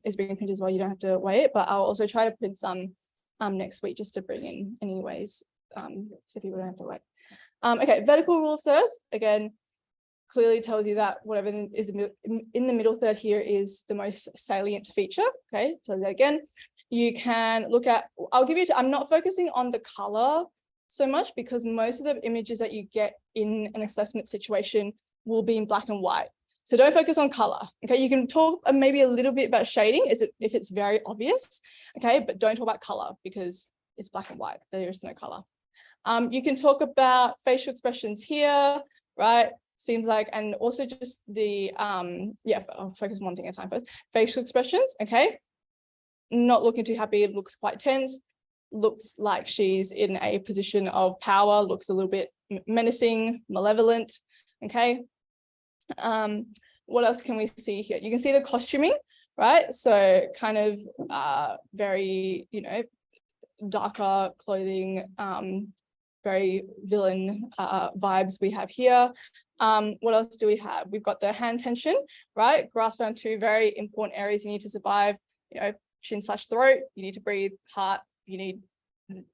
is being printed as well, you don't have to wait. But I'll also try to print some next week just to bring in anyways, so people don't have to wait. Okay, vertical rule of thirds, again, clearly tells you that whatever is in the middle third here is the most salient feature. Okay, so that again, you can look at, I'll give you, I'm not focusing on the color so much because most of the images that you get in an assessment situation will be in black and white. So don't focus on color. Okay, you can talk maybe a little bit about shading if it's very obvious. Okay, but don't talk about color because it's black and white. There is no color. You can talk about facial expressions here, right? Seems like, and also just the yeah, I'll focus on one thing at a time first. Facial expressions. Okay, not looking too happy. It looks quite tense. Looks like she's in a position of power. Looks a little bit menacing, malevolent. Okay. What else can we see here? You can see the costuming, right? So kind of very, you know, darker clothing, very villain vibes we have here. What else do we have? We've got the hand tension, right? Grasp around two very important areas you need to survive, you know, chin/throat, you need to breathe, heart, you need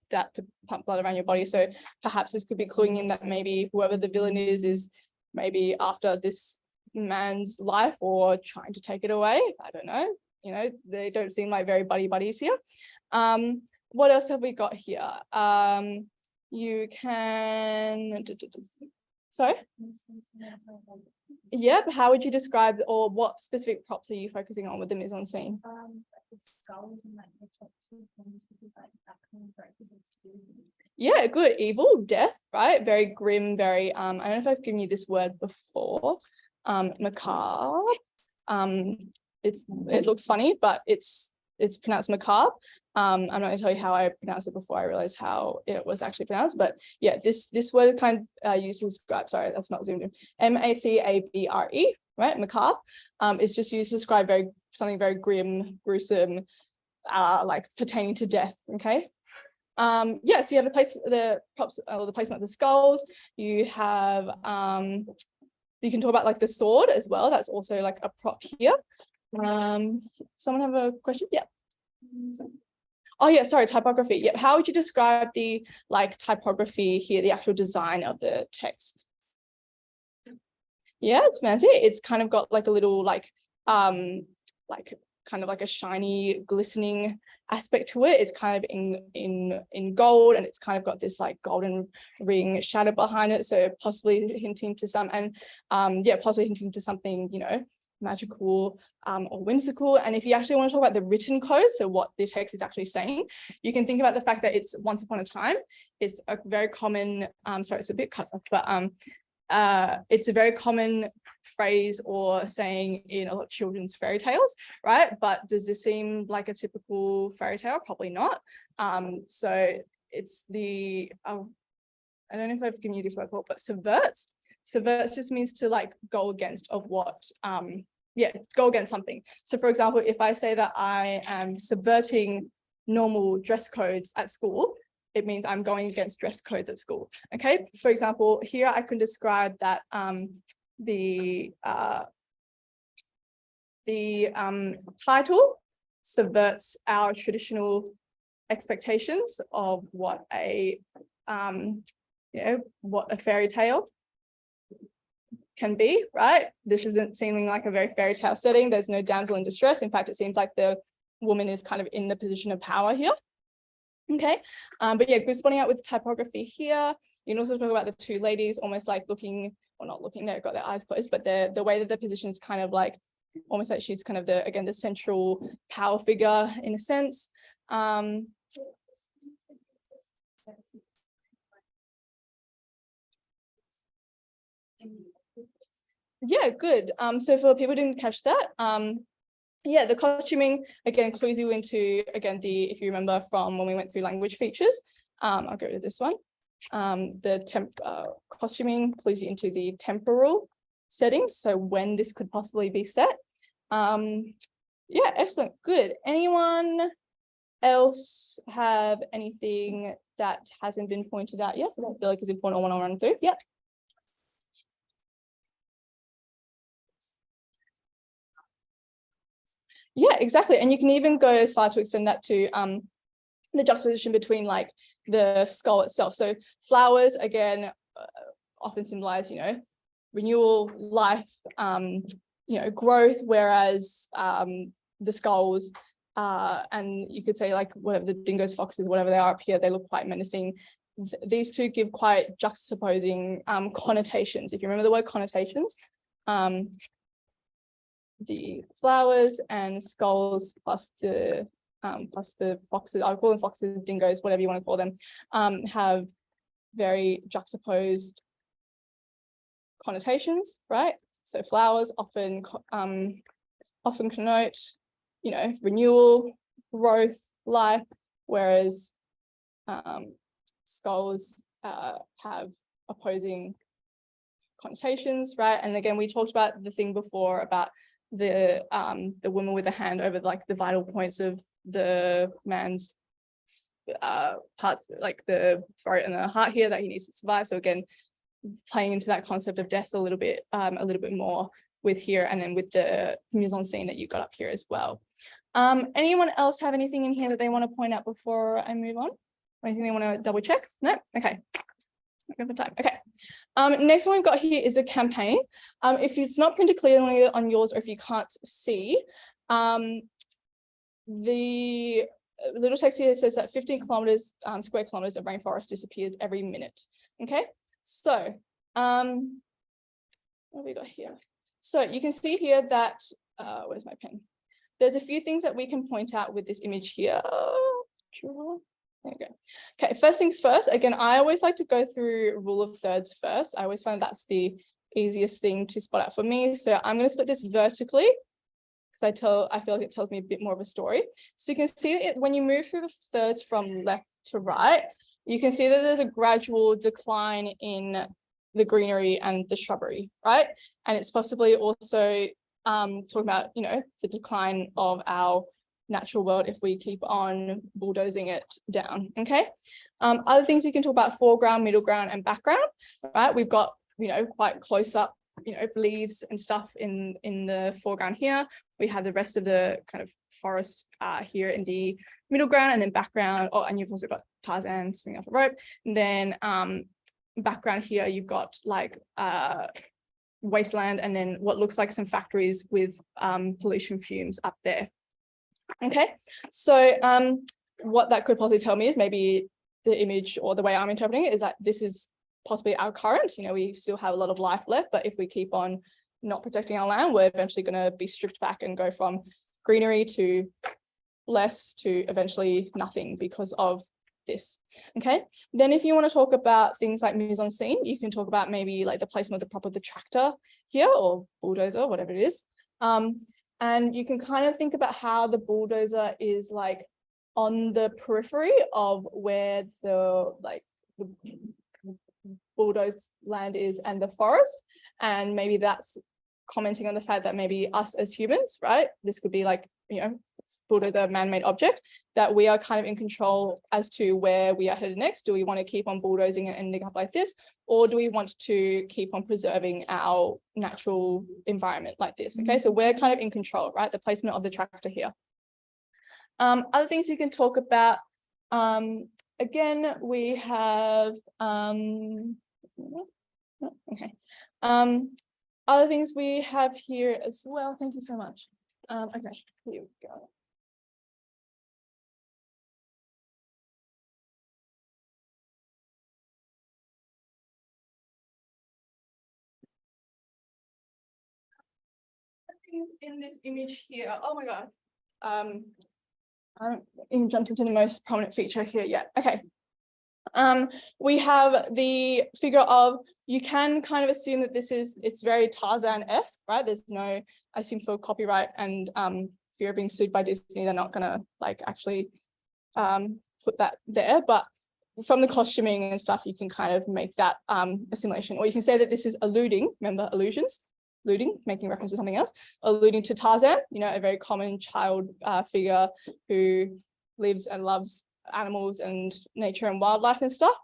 that to pump blood around your body. So perhaps this could be cluing in that maybe whoever the villain is maybe after this man's life or trying to take it away. I don't know. You know, they don't seem like very buddies here. What else have we got here? You can, sorry? Yep, how would you describe, or what specific props are you focusing on with the mise-en-scene? The skulls and like the top two things, because like that kind of represents Yeah, good. Evil, death, right? Very grim, very I don't know if I've given you this word before. Macabre. It looks funny, but it's pronounced macabre. I'm not going to tell you how I pronounced it before I realized how it was actually pronounced, but yeah, this word kind of used to describe, sorry, that's not zoomed in, M-A-C-A-B-R-E, right? Macabre. It's just used to describe something very grim, gruesome, like pertaining to death. Okay. Yeah, so you have the props, or the placement of the skulls. You have you can talk about like the sword as well. That's also like a prop here. Someone have a question? Yeah. Oh yeah, sorry, typography. Yeah, how would you describe the like typography here, the actual design of the text? Yeah, it's fancy. It's kind of got like a little like kind of like a shiny, glistening aspect to it. It's kind of in gold, and it's kind of got this like golden ring shadow behind it. So possibly hinting to possibly hinting to something, you know, magical or whimsical. And if you actually want to talk about the written code, so what the text is actually saying, you can think about the fact that it's once upon a time. It's a very common, sorry, it's a bit cut off, but it's a very common phrase or saying in a lot of children's fairy tales, right? But does this seem like a typical fairy tale? Probably not. So it's the I don't know if I've given you this word before, but subverts. Subverts just means to like go against of what go against something. So for example, if I say that I am subverting normal dress codes at school, it means I'm going against dress codes at school. Okay, for example, here I can describe that the title subverts our traditional expectations of what a what a fairy tale can be, right? This isn't seeming like a very fairy tale setting. There's no damsel in distress. In fact, it seems like the woman is kind of in the position of power here. Okay, but yeah, good spotting out with typography here. You can also talk about the two ladies almost like looking, or not looking, they've got their eyes closed, but the way that the position is kind of like almost like she's kind of the central power figure in a sense. Yeah, good. So for people who didn't catch that, yeah, the costuming again clues you into, again, if you remember from when we went through language features, I'll go to this one. The costuming clues you into the temporal settings, so when this could possibly be set. Yeah, excellent, good. Anyone else have anything that hasn't been pointed out yet? I don't feel like it's important. I want to run through. Yeah. Yeah, exactly. And you can even go as far to extend that to the juxtaposition between like the skull itself. So flowers, again, often symbolize, renewal, life, growth, whereas the skulls, and you could say like whatever the dingoes, foxes, whatever they are up here, they look quite menacing. These two give quite juxtaposing connotations. If you remember the word connotations, the flowers and skulls plus the foxes, I'll call them foxes, dingoes, whatever you want to call them, have very juxtaposed connotations, right? So flowers often connote, renewal, growth, life, whereas skulls have opposing connotations, right? And again, we talked about the thing before about the woman with a hand over like the vital points of the man's parts, like the throat and the heart here, that he needs to survive. So again, playing into that concept of death a little bit more with here, and then with the mise en scene that you got up here as well. Anyone else have anything in here that they want to point out before I move on? Or anything they want to double check? No? Okay. Time. Okay. Next one we've got here is a campaign. If it's not printed clearly on yours, or if you can't see, the little text here says that 15 kilometers, square kilometers of rainforest disappears every minute. Okay, so what have we got here? So you can see here that, where's my pen? There's a few things that we can point out with this image here. There you go. Okay, first things first, again, I always like to go through rule of thirds first. I always find that's the easiest thing to spot out for me. So I'm going to split this vertically because I feel like it tells me a bit more of a story. So you can see it when you move through the thirds from left to right, you can see that there's a gradual decline in the greenery and the shrubbery, right? And it's possibly also talking about, the decline of our natural world if we keep on bulldozing it down. Okay, other things we can talk about: foreground, middle ground, and background, right? We've got quite close up leaves and stuff in the foreground here. We have the rest of the kind of forest here in the middle ground, and then background, and you've also got Tarzan swinging off a rope, and then background here you've got like wasteland, and then what looks like some factories with pollution fumes up there. Okay, so what that could possibly tell me is maybe the image, or the way I'm interpreting it, is that this is possibly our current. We still have a lot of life left, but if we keep on not protecting our land, we're eventually going to be stripped back and go from greenery to less to eventually nothing because of this. Okay, then if you want to talk about things like mise en scene, you can talk about maybe like the placement of the prop of the tractor here, or bulldozer, whatever it is. And you can kind of think about how the bulldozer is like on the periphery of where the bulldozed land is and the forest. And maybe that's commenting on the fact that maybe us as humans, right? This could be like, bulldozer, man-made object, that we are kind of in control as to where we are headed next. Do we want to keep on bulldozing and ending up like this? Or do we want to keep on preserving our natural environment like this? Okay, so we're kind of in control, right? The placement of the tractor here. Other things you can talk about, again, we have, okay. Other things we have here as well. Thank you so much. Okay, here we go. In this image here, oh my god, I haven't even jumped into the most prominent feature here yet. Okay, we have the figure of, you can kind of assume that it's very Tarzan-esque, right? There's no, I assume for copyright and fear of being sued by Disney, they're not gonna like actually put that there, but from the costuming and stuff, you can kind of make that assimilation, or you can say that this is alluding, remember allusions, alluding, making reference to something else, alluding to Tarzan, you know, a very common child figure who lives and loves animals and nature and wildlife and stuff.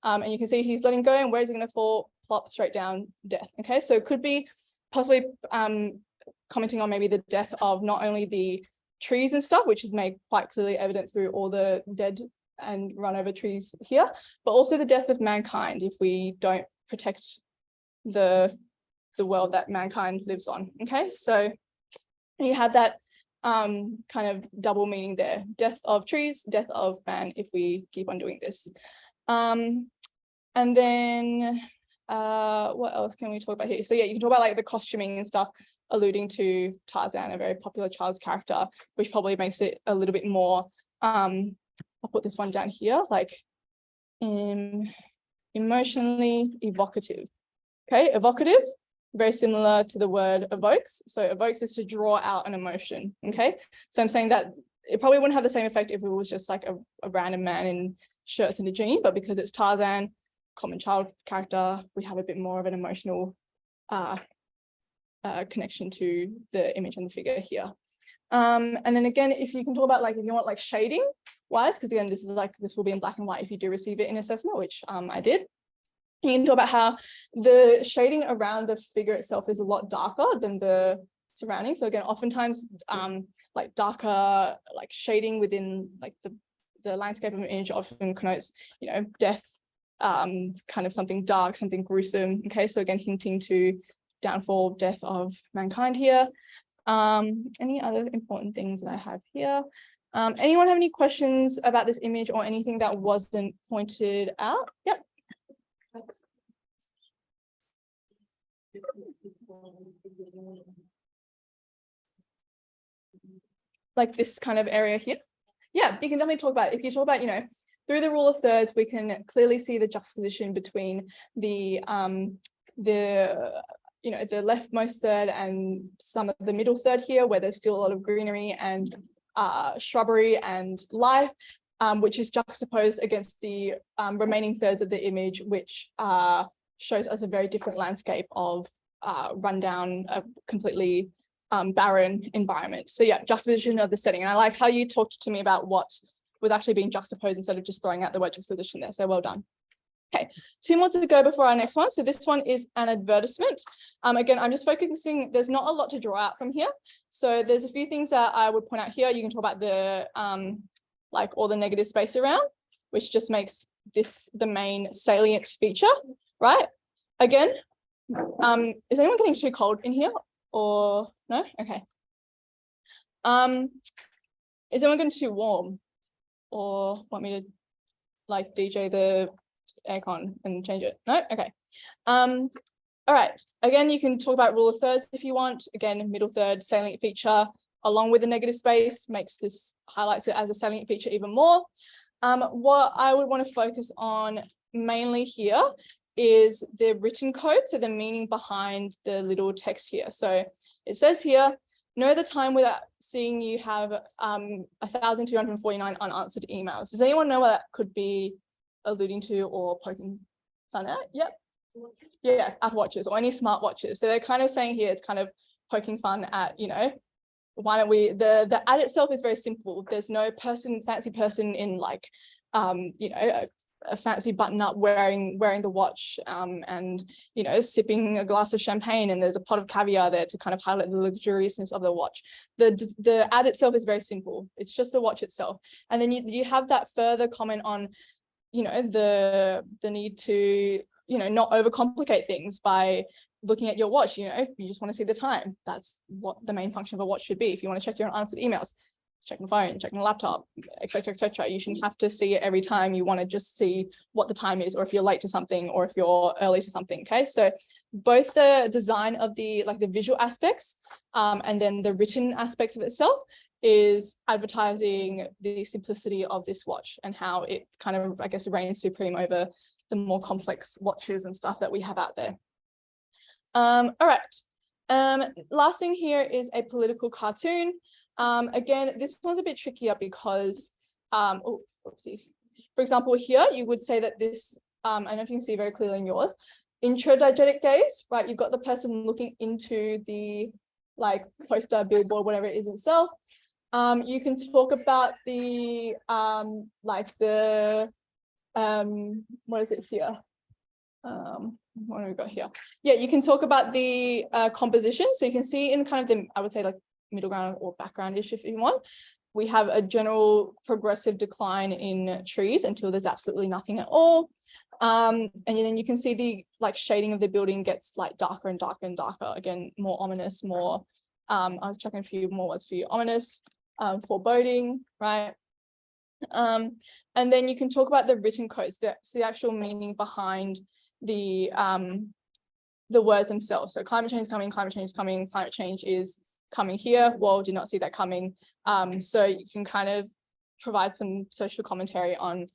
And you can see he's letting go, and where is he going to fall? Plop, straight down, death. Okay, so it could be possibly commenting on maybe the death of not only the trees and stuff, which is made quite clearly evident through all the dead and run over trees here, but also the death of mankind if we don't protect the world that mankind lives on. Okay, so you have that kind of double meaning there: death of trees, death of man if we keep on doing this. And then what else can we talk about here? So yeah, you can talk about like the costuming and stuff, alluding to Tarzan, a very popular child's character, which probably makes it a little bit more I'll put this one down here, like emotionally evocative. Okay, evocative, very similar to the word evokes. So evokes is to draw out an emotion. Okay, so I'm saying that it probably wouldn't have the same effect if it was just like a random man in shirts and a jean, but because it's Tarzan, common child character, we have a bit more of an emotional connection to the image and the figure here. And then again, if you can talk about like, if you want like shading wise, because again, this will be in black and white if you do receive it in assessment, which I did. You can talk about how the shading around the figure itself is a lot darker than the surroundings. So again, oftentimes like darker like shading within like the landscape of an image often connotes, you know, death, kind of something dark, something gruesome. Okay, so again, hinting to downfall, death of mankind here. Any other important things that I have here? Anyone have any questions about this image or anything that wasn't pointed out? Yep. Like this kind of area here? Yeah, you can definitely talk about, if you talk about, you know, through the rule of thirds, we can clearly see the juxtaposition between the you know, the leftmost third and some of the middle third here, where there's still a lot of greenery and shrubbery and life, which is juxtaposed against the remaining thirds of the image, which shows us a very different landscape of rundown, a completely barren environment. So yeah, juxtaposition of the setting. And I like how you talked to me about what was actually being juxtaposed instead of just throwing out the word juxtaposition there. So well done. Okay, 2 more to go before our next one. So this one is an advertisement. Again, I'm just focusing, there's not a lot to draw out from here. So there's a few things that I would point out here. You can talk about the, like all the negative space around, which just makes this the main salient feature, right? Again, is anyone getting too cold in here or no? Okay. Is anyone getting too warm or want me to like DJ the aircon and change it? No? Okay. All right. Again, you can talk about rule of thirds if you want. Again, middle third, salient feature, along with the negative space, makes this, highlights it as a salient feature even more. What I would want to focus on mainly here is the written code, so the meaning behind the little text here. So it says here, know the time without seeing you have 1,249 unanswered emails. Does anyone know what that could be alluding to or poking fun at? Yep. Yeah, Apple Watches or any smart watches. So they're kind of saying here, it's kind of poking fun at, you know, why don't we, the ad itself is very simple. There's no fancy person in like, you know, a fancy button up wearing the watch and, you know, sipping a glass of champagne, and there's a pot of caviar there to kind of highlight the luxuriousness of the watch. The ad itself is very simple. It's just the watch itself. And then you have that further comment on, you know, the need to, you know, not overcomplicate things by looking at your watch. You know, if you just want to see the time, that's what the main function of a watch should be. If you want to check your unanswered emails, checking the phone, checking the laptop, etc., etc. You shouldn't have to see it every time. You want to just see what the time is, or if you're late to something, or if you're early to something. Okay, so both the design of the visual aspects and then the written aspects of itself is advertising the simplicity of this watch and how it kind of, I guess, reigns supreme over the more complex watches and stuff that we have out there. All right. Last thing here is a political cartoon. Again, this one's a bit trickier because, oh, oopsies. For example, here you would say that this, I don't know if you can see very clearly in yours, intradiegetic gaze, right? You've got the person looking into the like poster, billboard, whatever it is itself. You can talk about the like the what is it here? What have we got here? Yeah, you can talk about the composition. So you can see in kind of the, I would say like middle ground or background-ish if you want. We have a general progressive decline in trees until there's absolutely nothing at all. And then you can see the like shading of the building gets like darker and darker and darker. Again, more ominous, more, I was checking a few more words for you, ominous, foreboding, right? And then you can talk about the written codes, that's the actual meaning behind the words themselves. So climate change is coming, climate change is coming, climate change is coming here. Well, did not see that coming. So you can kind of provide some social commentary on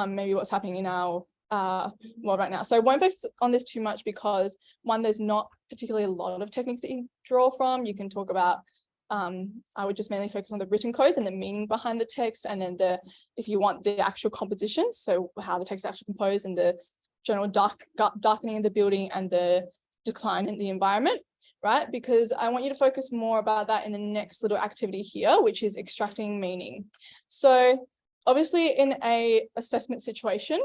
maybe what's happening in our world right now. So I won't focus on this too much because one, there's not particularly a lot of techniques that you draw from. You can talk about, I would just mainly focus on the written codes and the meaning behind the text, and then the, if you want the actual composition, so how the text is actually composed and the general darkening in the building and the decline in the environment, right? Because I want you to focus more about that in the next little activity here, which is extracting meaning. So obviously in a assessment situation,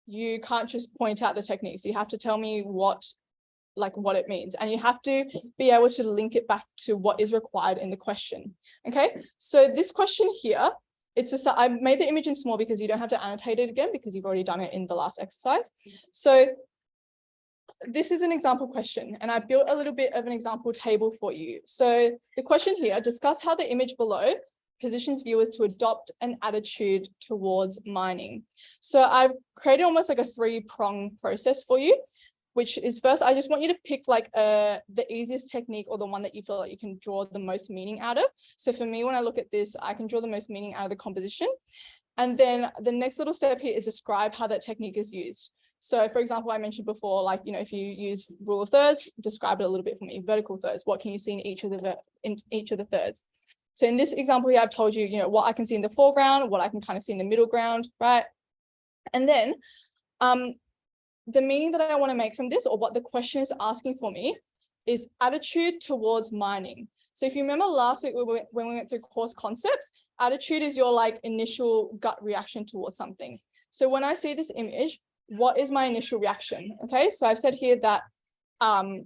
you can't just point out the techniques. You have to tell me what it means, and you have to be able to link it back to what is required in the question. Okay, so this question here, it's just, I made the image in small because you don't have to annotate it again because you've already done it in the last exercise. So this is an example question, and I built a little bit of an example table for you. So the question here, discuss how the image below positions viewers to adopt an attitude towards mining. So I've created almost like a three-prong process for you, which is first, I just want you to pick like the easiest technique or the one that you feel like you can draw the most meaning out of. So for me, when I look at this, I can draw the most meaning out of the composition. And then the next little step here is describe how that technique is used. So for example, I mentioned before, like, you know, if you use rule of thirds, describe it a little bit for me. Vertical thirds, what can you see in each of the thirds? So in this example here, I've told you, you know, what I can see in the foreground, what I can kind of see in the middle ground, right? And then the meaning that I want to make from this, or what the question is asking for me, is attitude towards mining. So if you remember last week when we went through course concepts, attitude is your like initial gut reaction towards something. So when I see this image, what is my initial reaction? Okay, so I've said here that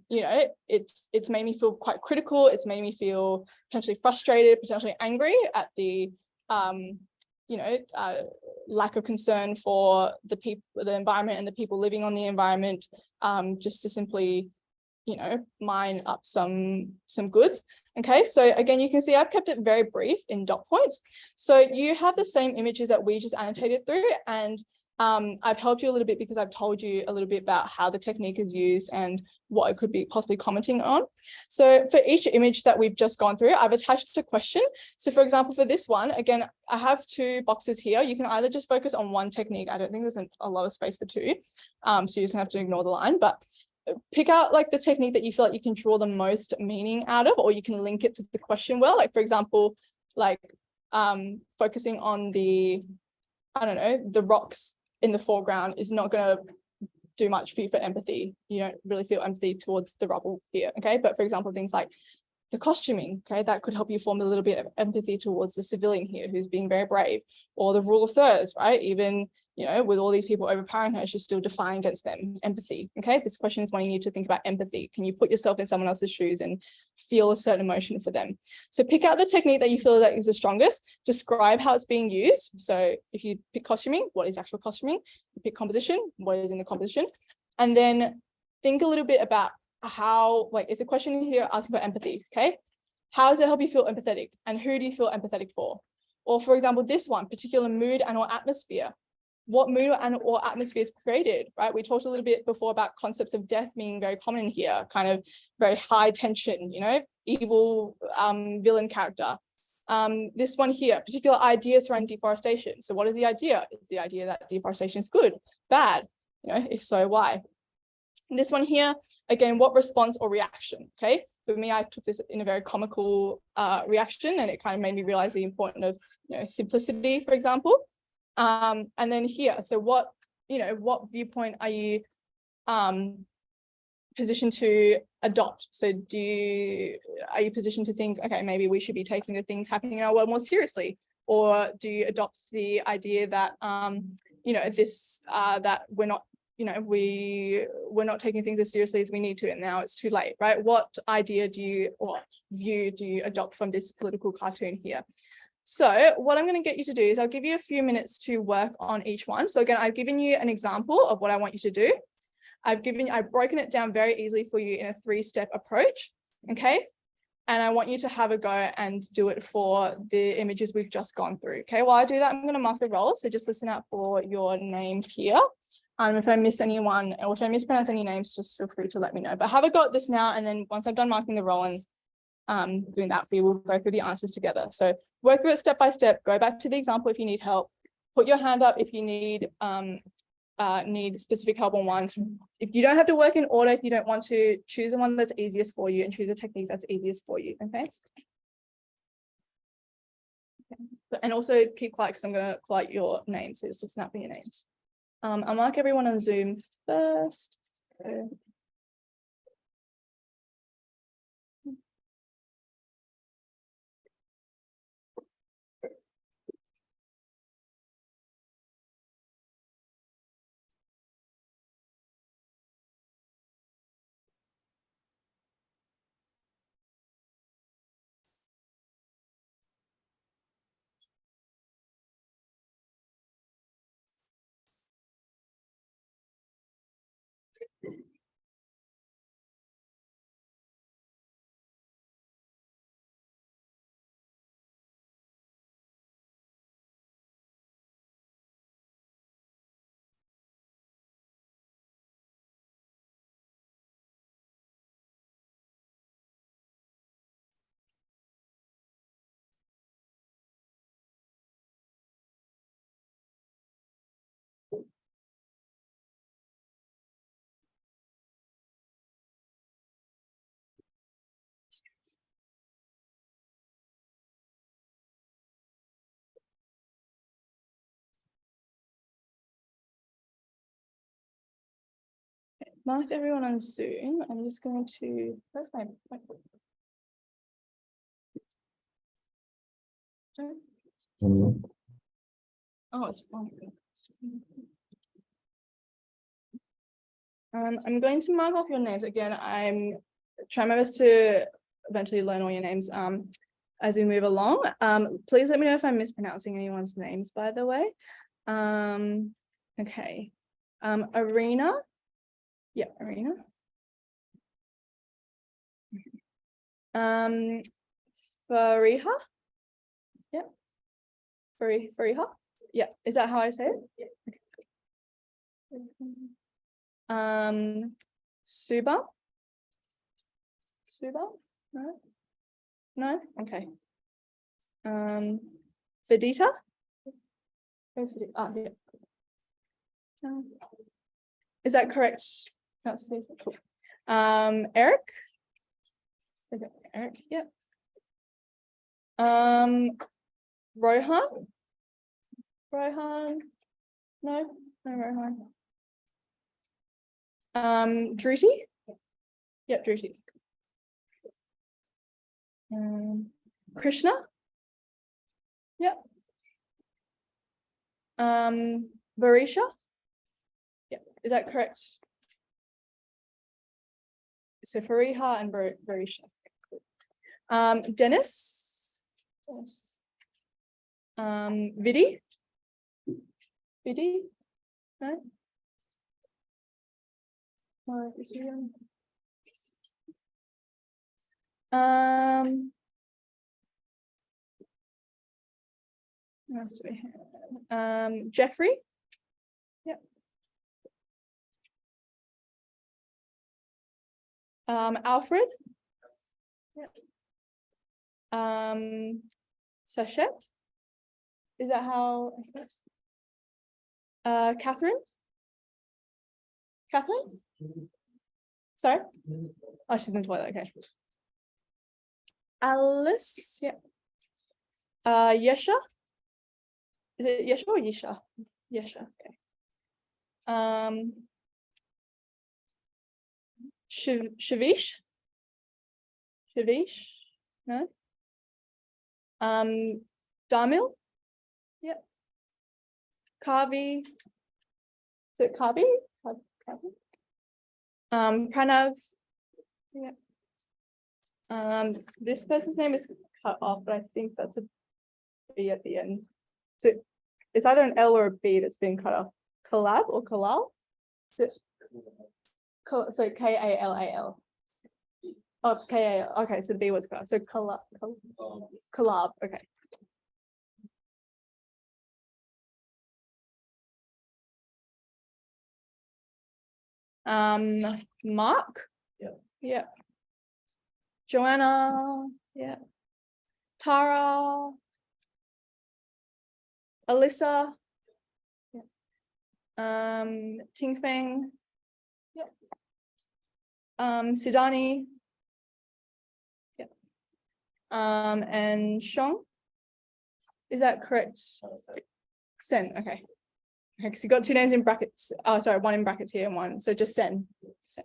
you know, it's made me feel quite critical. It's made me feel potentially frustrated, potentially angry at the you know, lack of concern for the people, the environment, and the people living on the environment, just to simply, you know, mine up some goods. Okay, so again, you can see I've kept it very brief in dot points. So you have the same images that we just annotated through, and I've helped you a little bit because I've told you a little bit about how the technique is used and what it could be possibly commenting on. So for each image that we've just gone through, I've attached a question. So for example, for this one, again, I have two boxes here. You can either just focus on one technique. I don't think there's a lot of space for two. So you just have to ignore the line, but pick out like the technique that you feel like you can draw the most meaning out of, or you can link it to the question well. Like for example, like focusing on the, I don't know, the rocks in the foreground is not going to do much for you for empathy. You don't really feel empathy towards the rubble here. Okay, but for example, things like the costuming, okay, that could help you form a little bit of empathy towards the civilian here who's being very brave, or the rule of thirds, right? Even, you know, with all these people overpowering her, she's still defying against them. Empathy. Okay, this question is wanting you to think about empathy. Can you put yourself in someone else's shoes and feel a certain emotion for them? So pick out the technique that you feel that is the strongest. Describe how it's being used. So if you pick costuming, what is actual costuming? You pick composition, what is in the composition? And then think a little bit about how, like, if the question here asks for empathy, okay, how does it help you feel empathetic, and who do you feel empathetic for? Or for example, this one, particular mood and or atmosphere. What mood and or atmosphere is created, right? We talked a little bit before about concepts of death being very common here, kind of very high tension, you know, evil villain character. This one here, particular ideas surrounding deforestation. So what is the idea? Is the idea that deforestation is good, bad? You know, if so, why? This one here, again, what response or reaction? Okay, for me, I took this in a very comical reaction, and it kind of made me realize the importance of, simplicity, for example. And then here, so what viewpoint are you positioned to adopt? So are you positioned to think, okay, maybe we should be taking the things happening in our world more seriously? Or do you adopt the idea that, that we're not, we're not taking things as seriously as we need to, and now it's too late, right? What idea or view do you adopt from this political cartoon here? So what I'm going to get you to do is I'll give you a few minutes to work on each one. So again, I've given you an example of what I want you to do. I've broken it down very easily for you in a 3-step approach, okay? And I want you to have a go and do it for the images we've just gone through, okay? While I do that, I'm going to mark the roll, so just listen out for your name here. If I miss anyone, or if I mispronounce any names, just feel free to let me know. But have a go at this now, and then once I've done marking the roll and doing that for you, we'll go through the answers together. So work through it step by step, go back to the example if you need help, put your hand up if you need specific help on one. If you don't have to work in order, if you don't want to, choose the one that's easiest for you and choose a technique that's easiest for you, okay? And also keep quiet because I'm going to call out your names, so just listen out for your names. I'll mark everyone on Zoom first. So. Marked everyone on Zoom. I'm just going to, where's my oh, it's fine. I'm going to mark off your names again. I'm trying my best to eventually learn all your names as we move along. Please let me know if I'm mispronouncing anyone's names, by the way. Okay. Arena. Yeah, Arena. Fariha. Yeah. Fariha. Yeah. Is that how I say it? Yeah. Okay. Suba. No. No. Okay. Vidita. Where's Vidita? Ah, yeah. Is that correct? That's cool. Eric. Eric. Yeah. Rohan. No, Rohan. Druti. Yep, Druti. Krishna. Yep. Varisha. Yeah, is that correct? So Fariha and Varisha. Dennis. Vidi. No. Is he what else do we have? Jeffrey. Yep. Alfred. Yep. Sachet. Is that how I say it? Catherine. Sorry? Oh, she's in the toilet, okay. Alice, yeah. Yesha. Is it Yesha or Yesha? Yesha, okay. Shavish? Shavish? No? Damil? Yep. Kavi? Is it Kavi? Pranav? Yeah. This person's name is cut off, but I think that's a B at the end. So it's either an L or a B that's been cut off. Kalab or Kalal? Is it? So K-A-L-A-L. Oh, K-A-L. Okay, so B was cut off. So Kalab. Kalab. Okay. Mark. Yeah. Yeah. Joanna. Yeah. Tara. Alyssa. Yeah. Ting Feng. Yeah. Sidani. Yeah. And Shong. Is that correct? Sen. Okay. Okay, because you got two names in brackets. Oh, sorry, one in brackets here and one. So just Sen. Sen.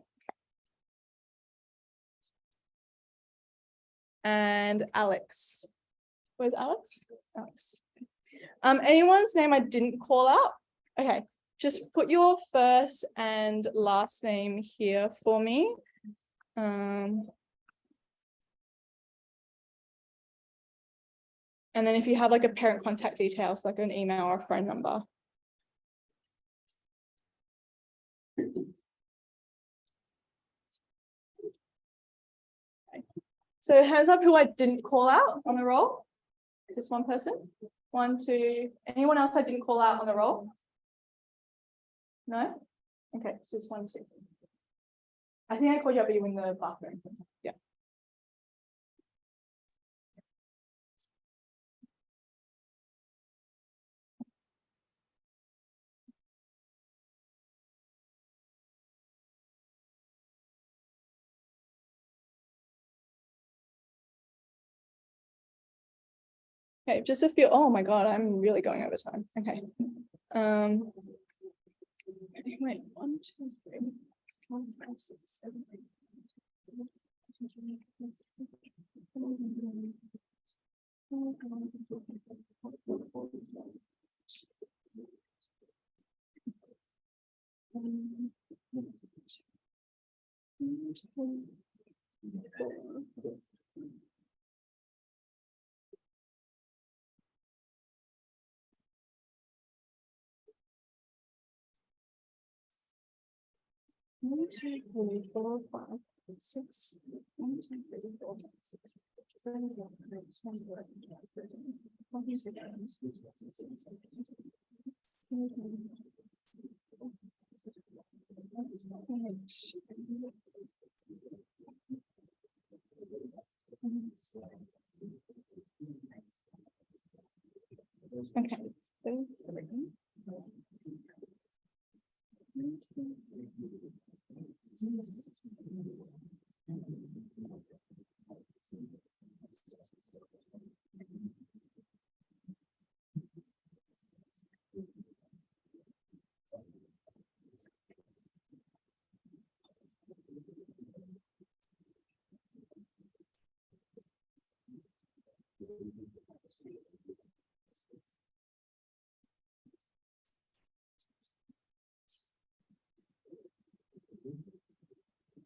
And Alex. Where's Alex? Alex. Anyone's name I didn't call out? Okay, just put your first and last name here for me. And then if you have like a parent contact details, like an email or a phone number. Okay. So hands up who I didn't call out on the roll. Just one person. 1, 2. Anyone else I didn't call out on the roll? No? Okay, it's just 1, 2. I think I called you up, but you were in the bathroom. Yeah. Okay, just a few. Oh my God, I'm really going over time. Okay. I think wait, 1, 2, 3, 4, 5, 6, 7, 8. One, 2, 3, 4, 5, 6. 1, 2, 3, 4, 5, 6, 7, 8, 9, 10, 11, 12, 13, 14, 15, 16, 17, 18.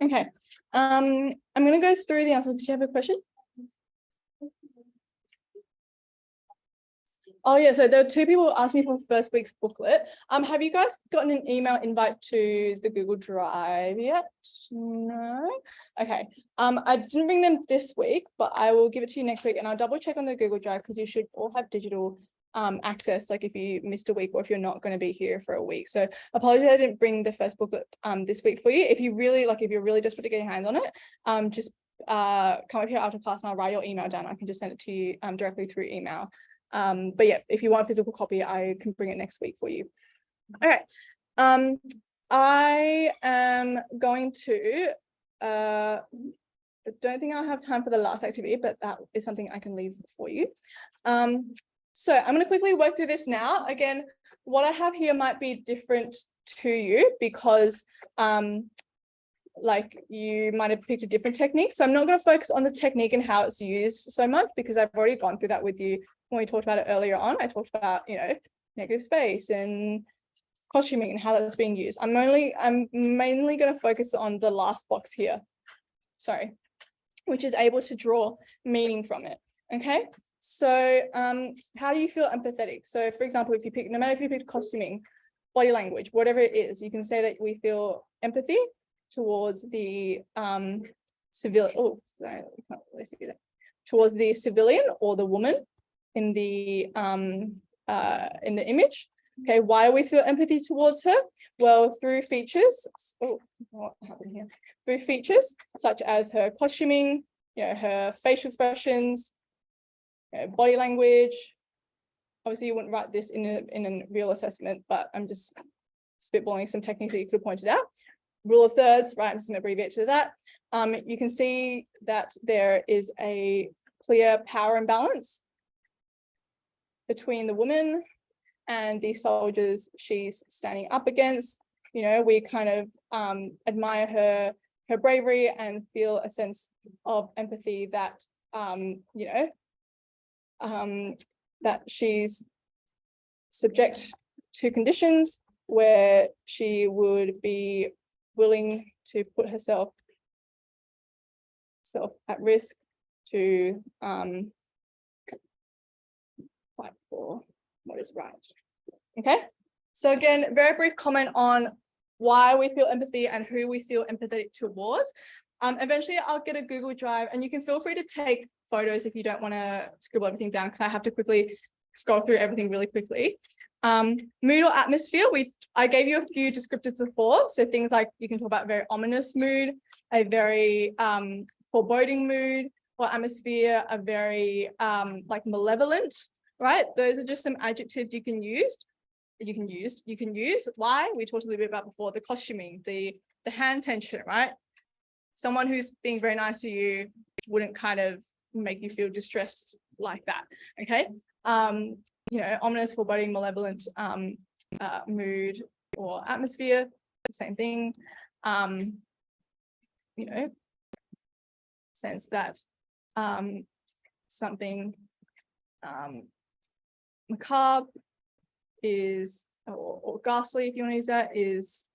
Okay, I'm going to go through the answers. Did you have a question? Oh yeah, so there were 2 people who asked me for first week's booklet. Have you guys gotten an email invite to the Google Drive yet? No? Okay. I didn't bring them this week, but I will give it to you next week, and I'll double check on the Google Drive because you should all have digital access, like if you missed a week or if you're not going to be here for a week. So apologies I didn't bring the first booklet this week for you. If you really if you're really desperate to get your hands on it, just come up here after class and I'll write your email down. I can just send it to you directly through email. But yeah, if you want a physical copy, I can bring it next week for you. Okay. I am going to I don't think I'll have time for the last activity, but that is something I can leave for you. So I'm going to quickly work through this now. Again, what I have here might be different to you because like you might have picked a different technique. So I'm not going to focus on the technique and how it's used so much because I've already gone through that with you when we talked about it earlier on. I talked about, you know, negative space and costuming and how that's being used. I'm mainly going to focus on the last box here. Sorry, which is able to draw meaning from it. Okay. So how do you feel empathetic? So for example, if you pick, no matter if you pick costuming, body language, whatever it is, you can say that we feel empathy towards the civilian. Oh, sorry, I can't really see that. Towards the civilian or the woman in the image. Okay, why do we feel empathy towards her? Well, through features. Oh, what happened here? Through features such as her costuming, you know, her facial expressions, body language. Obviously, you wouldn't write this in a real assessment, but I'm just spitballing some techniques that you could have pointed out. Rule of thirds, right? I'm just going to abbreviate to that. You can see that there is a clear power imbalance between the woman and the soldiers she's standing up against. You know, we kind of admire her bravery and feel a sense of empathy that you know, that she's subject to conditions where she would be willing to put herself at risk to fight for what is right. Okay, so again, very brief comment on why we feel empathy and who we feel empathetic towards. Eventually I'll get a Google Drive and you can feel free to take photos if you don't want to scribble everything down because I have to quickly scroll through everything really quickly. Mood or atmosphere, I gave you a few descriptors before. So things like you can talk about a very ominous mood, a very foreboding mood, or atmosphere, a very like malevolent, right? Those are just some adjectives you can use. Why? We talked a little bit about before, the costuming, the hand tension, right? Someone who's being very nice to you wouldn't kind of make you feel distressed like that. Okay. You know, ominous, foreboding, malevolent mood or atmosphere, the same thing. You know, sense that something macabre is, or ghastly, if you want to use that, is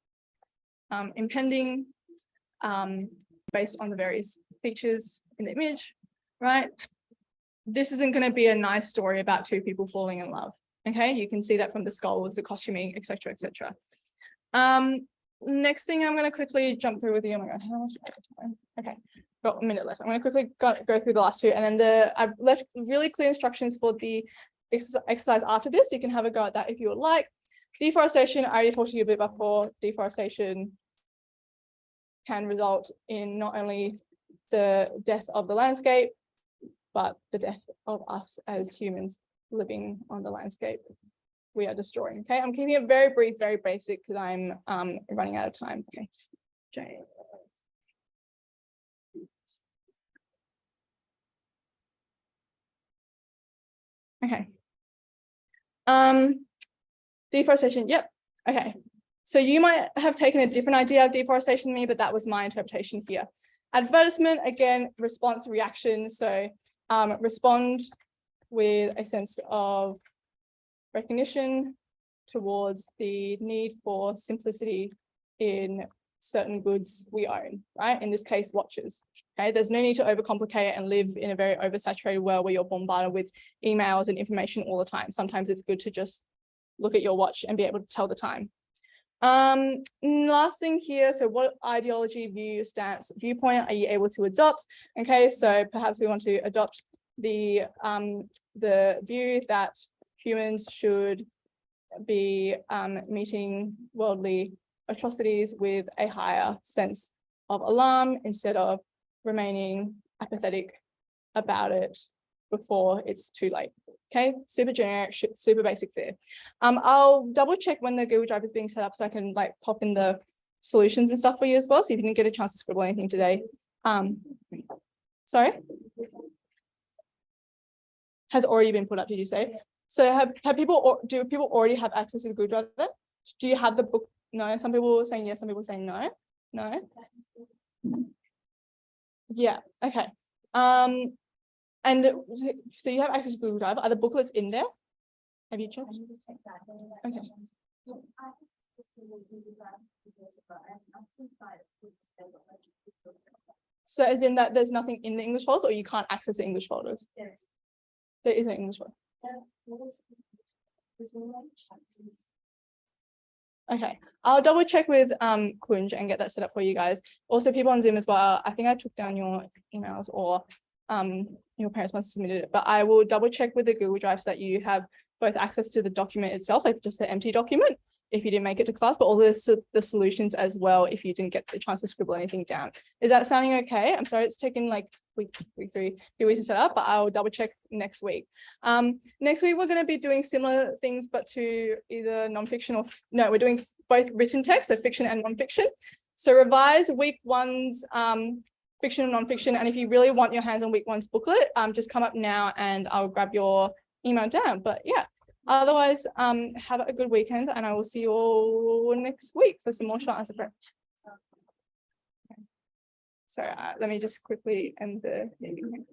impending based on the various features in the image, right? This isn't going to be a nice story about two people falling in love. Okay, you can see that from the skulls, the costuming, etc., etc. Next thing I'm going to quickly jump through with you. Oh my god, how much time? Okay, got a minute left. I'm going to quickly go through the last two, and then I've left really clear instructions for the exercise after this. So you can have a go at that if you would like. Deforestation, I already talked to you a bit before. Deforestation can result in not only the death of the landscape, but the death of us as humans living on the landscape we are destroying. Okay, I'm keeping it very brief, very basic because I'm running out of time. Okay, Jane. Okay. Deforestation. Yep. Okay. So you might have taken a different idea of deforestation than me, but that was my interpretation here. Advertisement, again, response, reaction. So respond with a sense of recognition towards the need for simplicity in certain goods we own, right? In this case, watches. Okay, there's no need to overcomplicate it and live in a very oversaturated world where you're bombarded with emails and information all the time. Sometimes it's good to just look at your watch and be able to tell the time. Last thing here, so what ideology, view, stance, viewpoint are you able to adopt? Okay, so perhaps we want to adopt the view that humans should be meeting worldly atrocities with a higher sense of alarm instead of remaining apathetic about it before it's too late. Okay, super generic, super basic there. I'll double check when the Google Drive is being set up so I can like pop in the solutions and stuff for you as well. So if you didn't get a chance to scribble anything today, Sorry? Has already been put up, did you say? So have people, do people already have access to the Google Drive then? Do you have the book? No, some people saying yes, some people saying no. No. Yeah, okay. And so you have access to Google Drive. Are the booklets in there? Have you checked? Okay. So as in that there's nothing in the English folders, or you can't access the English folders? There is an English folder. Okay, I'll double check with Kunj and get that set up for you guys. Also, people on Zoom as well. I think I took down your emails, or your parents must have submitted it, but I will double check with the Google Drive so that you have both access to the document itself, like just the empty document, if you didn't make it to class, but all the solutions as well, if you didn't get the chance to scribble anything down. Is that sounding okay? I'm sorry, it's taken like week 3 weeks to set up, but I'll double check next week. Next week, we're going to be doing similar things, but to either nonfiction or, no, we're doing both written text, so fiction and nonfiction. So revise week 1's fiction and nonfiction. And if you really want your hands on week 1's booklet, just come up now and I'll grab your email down. But yeah, otherwise, have a good weekend, and I will see you all next week for some more short answer prep. So let me just quickly end the meeting.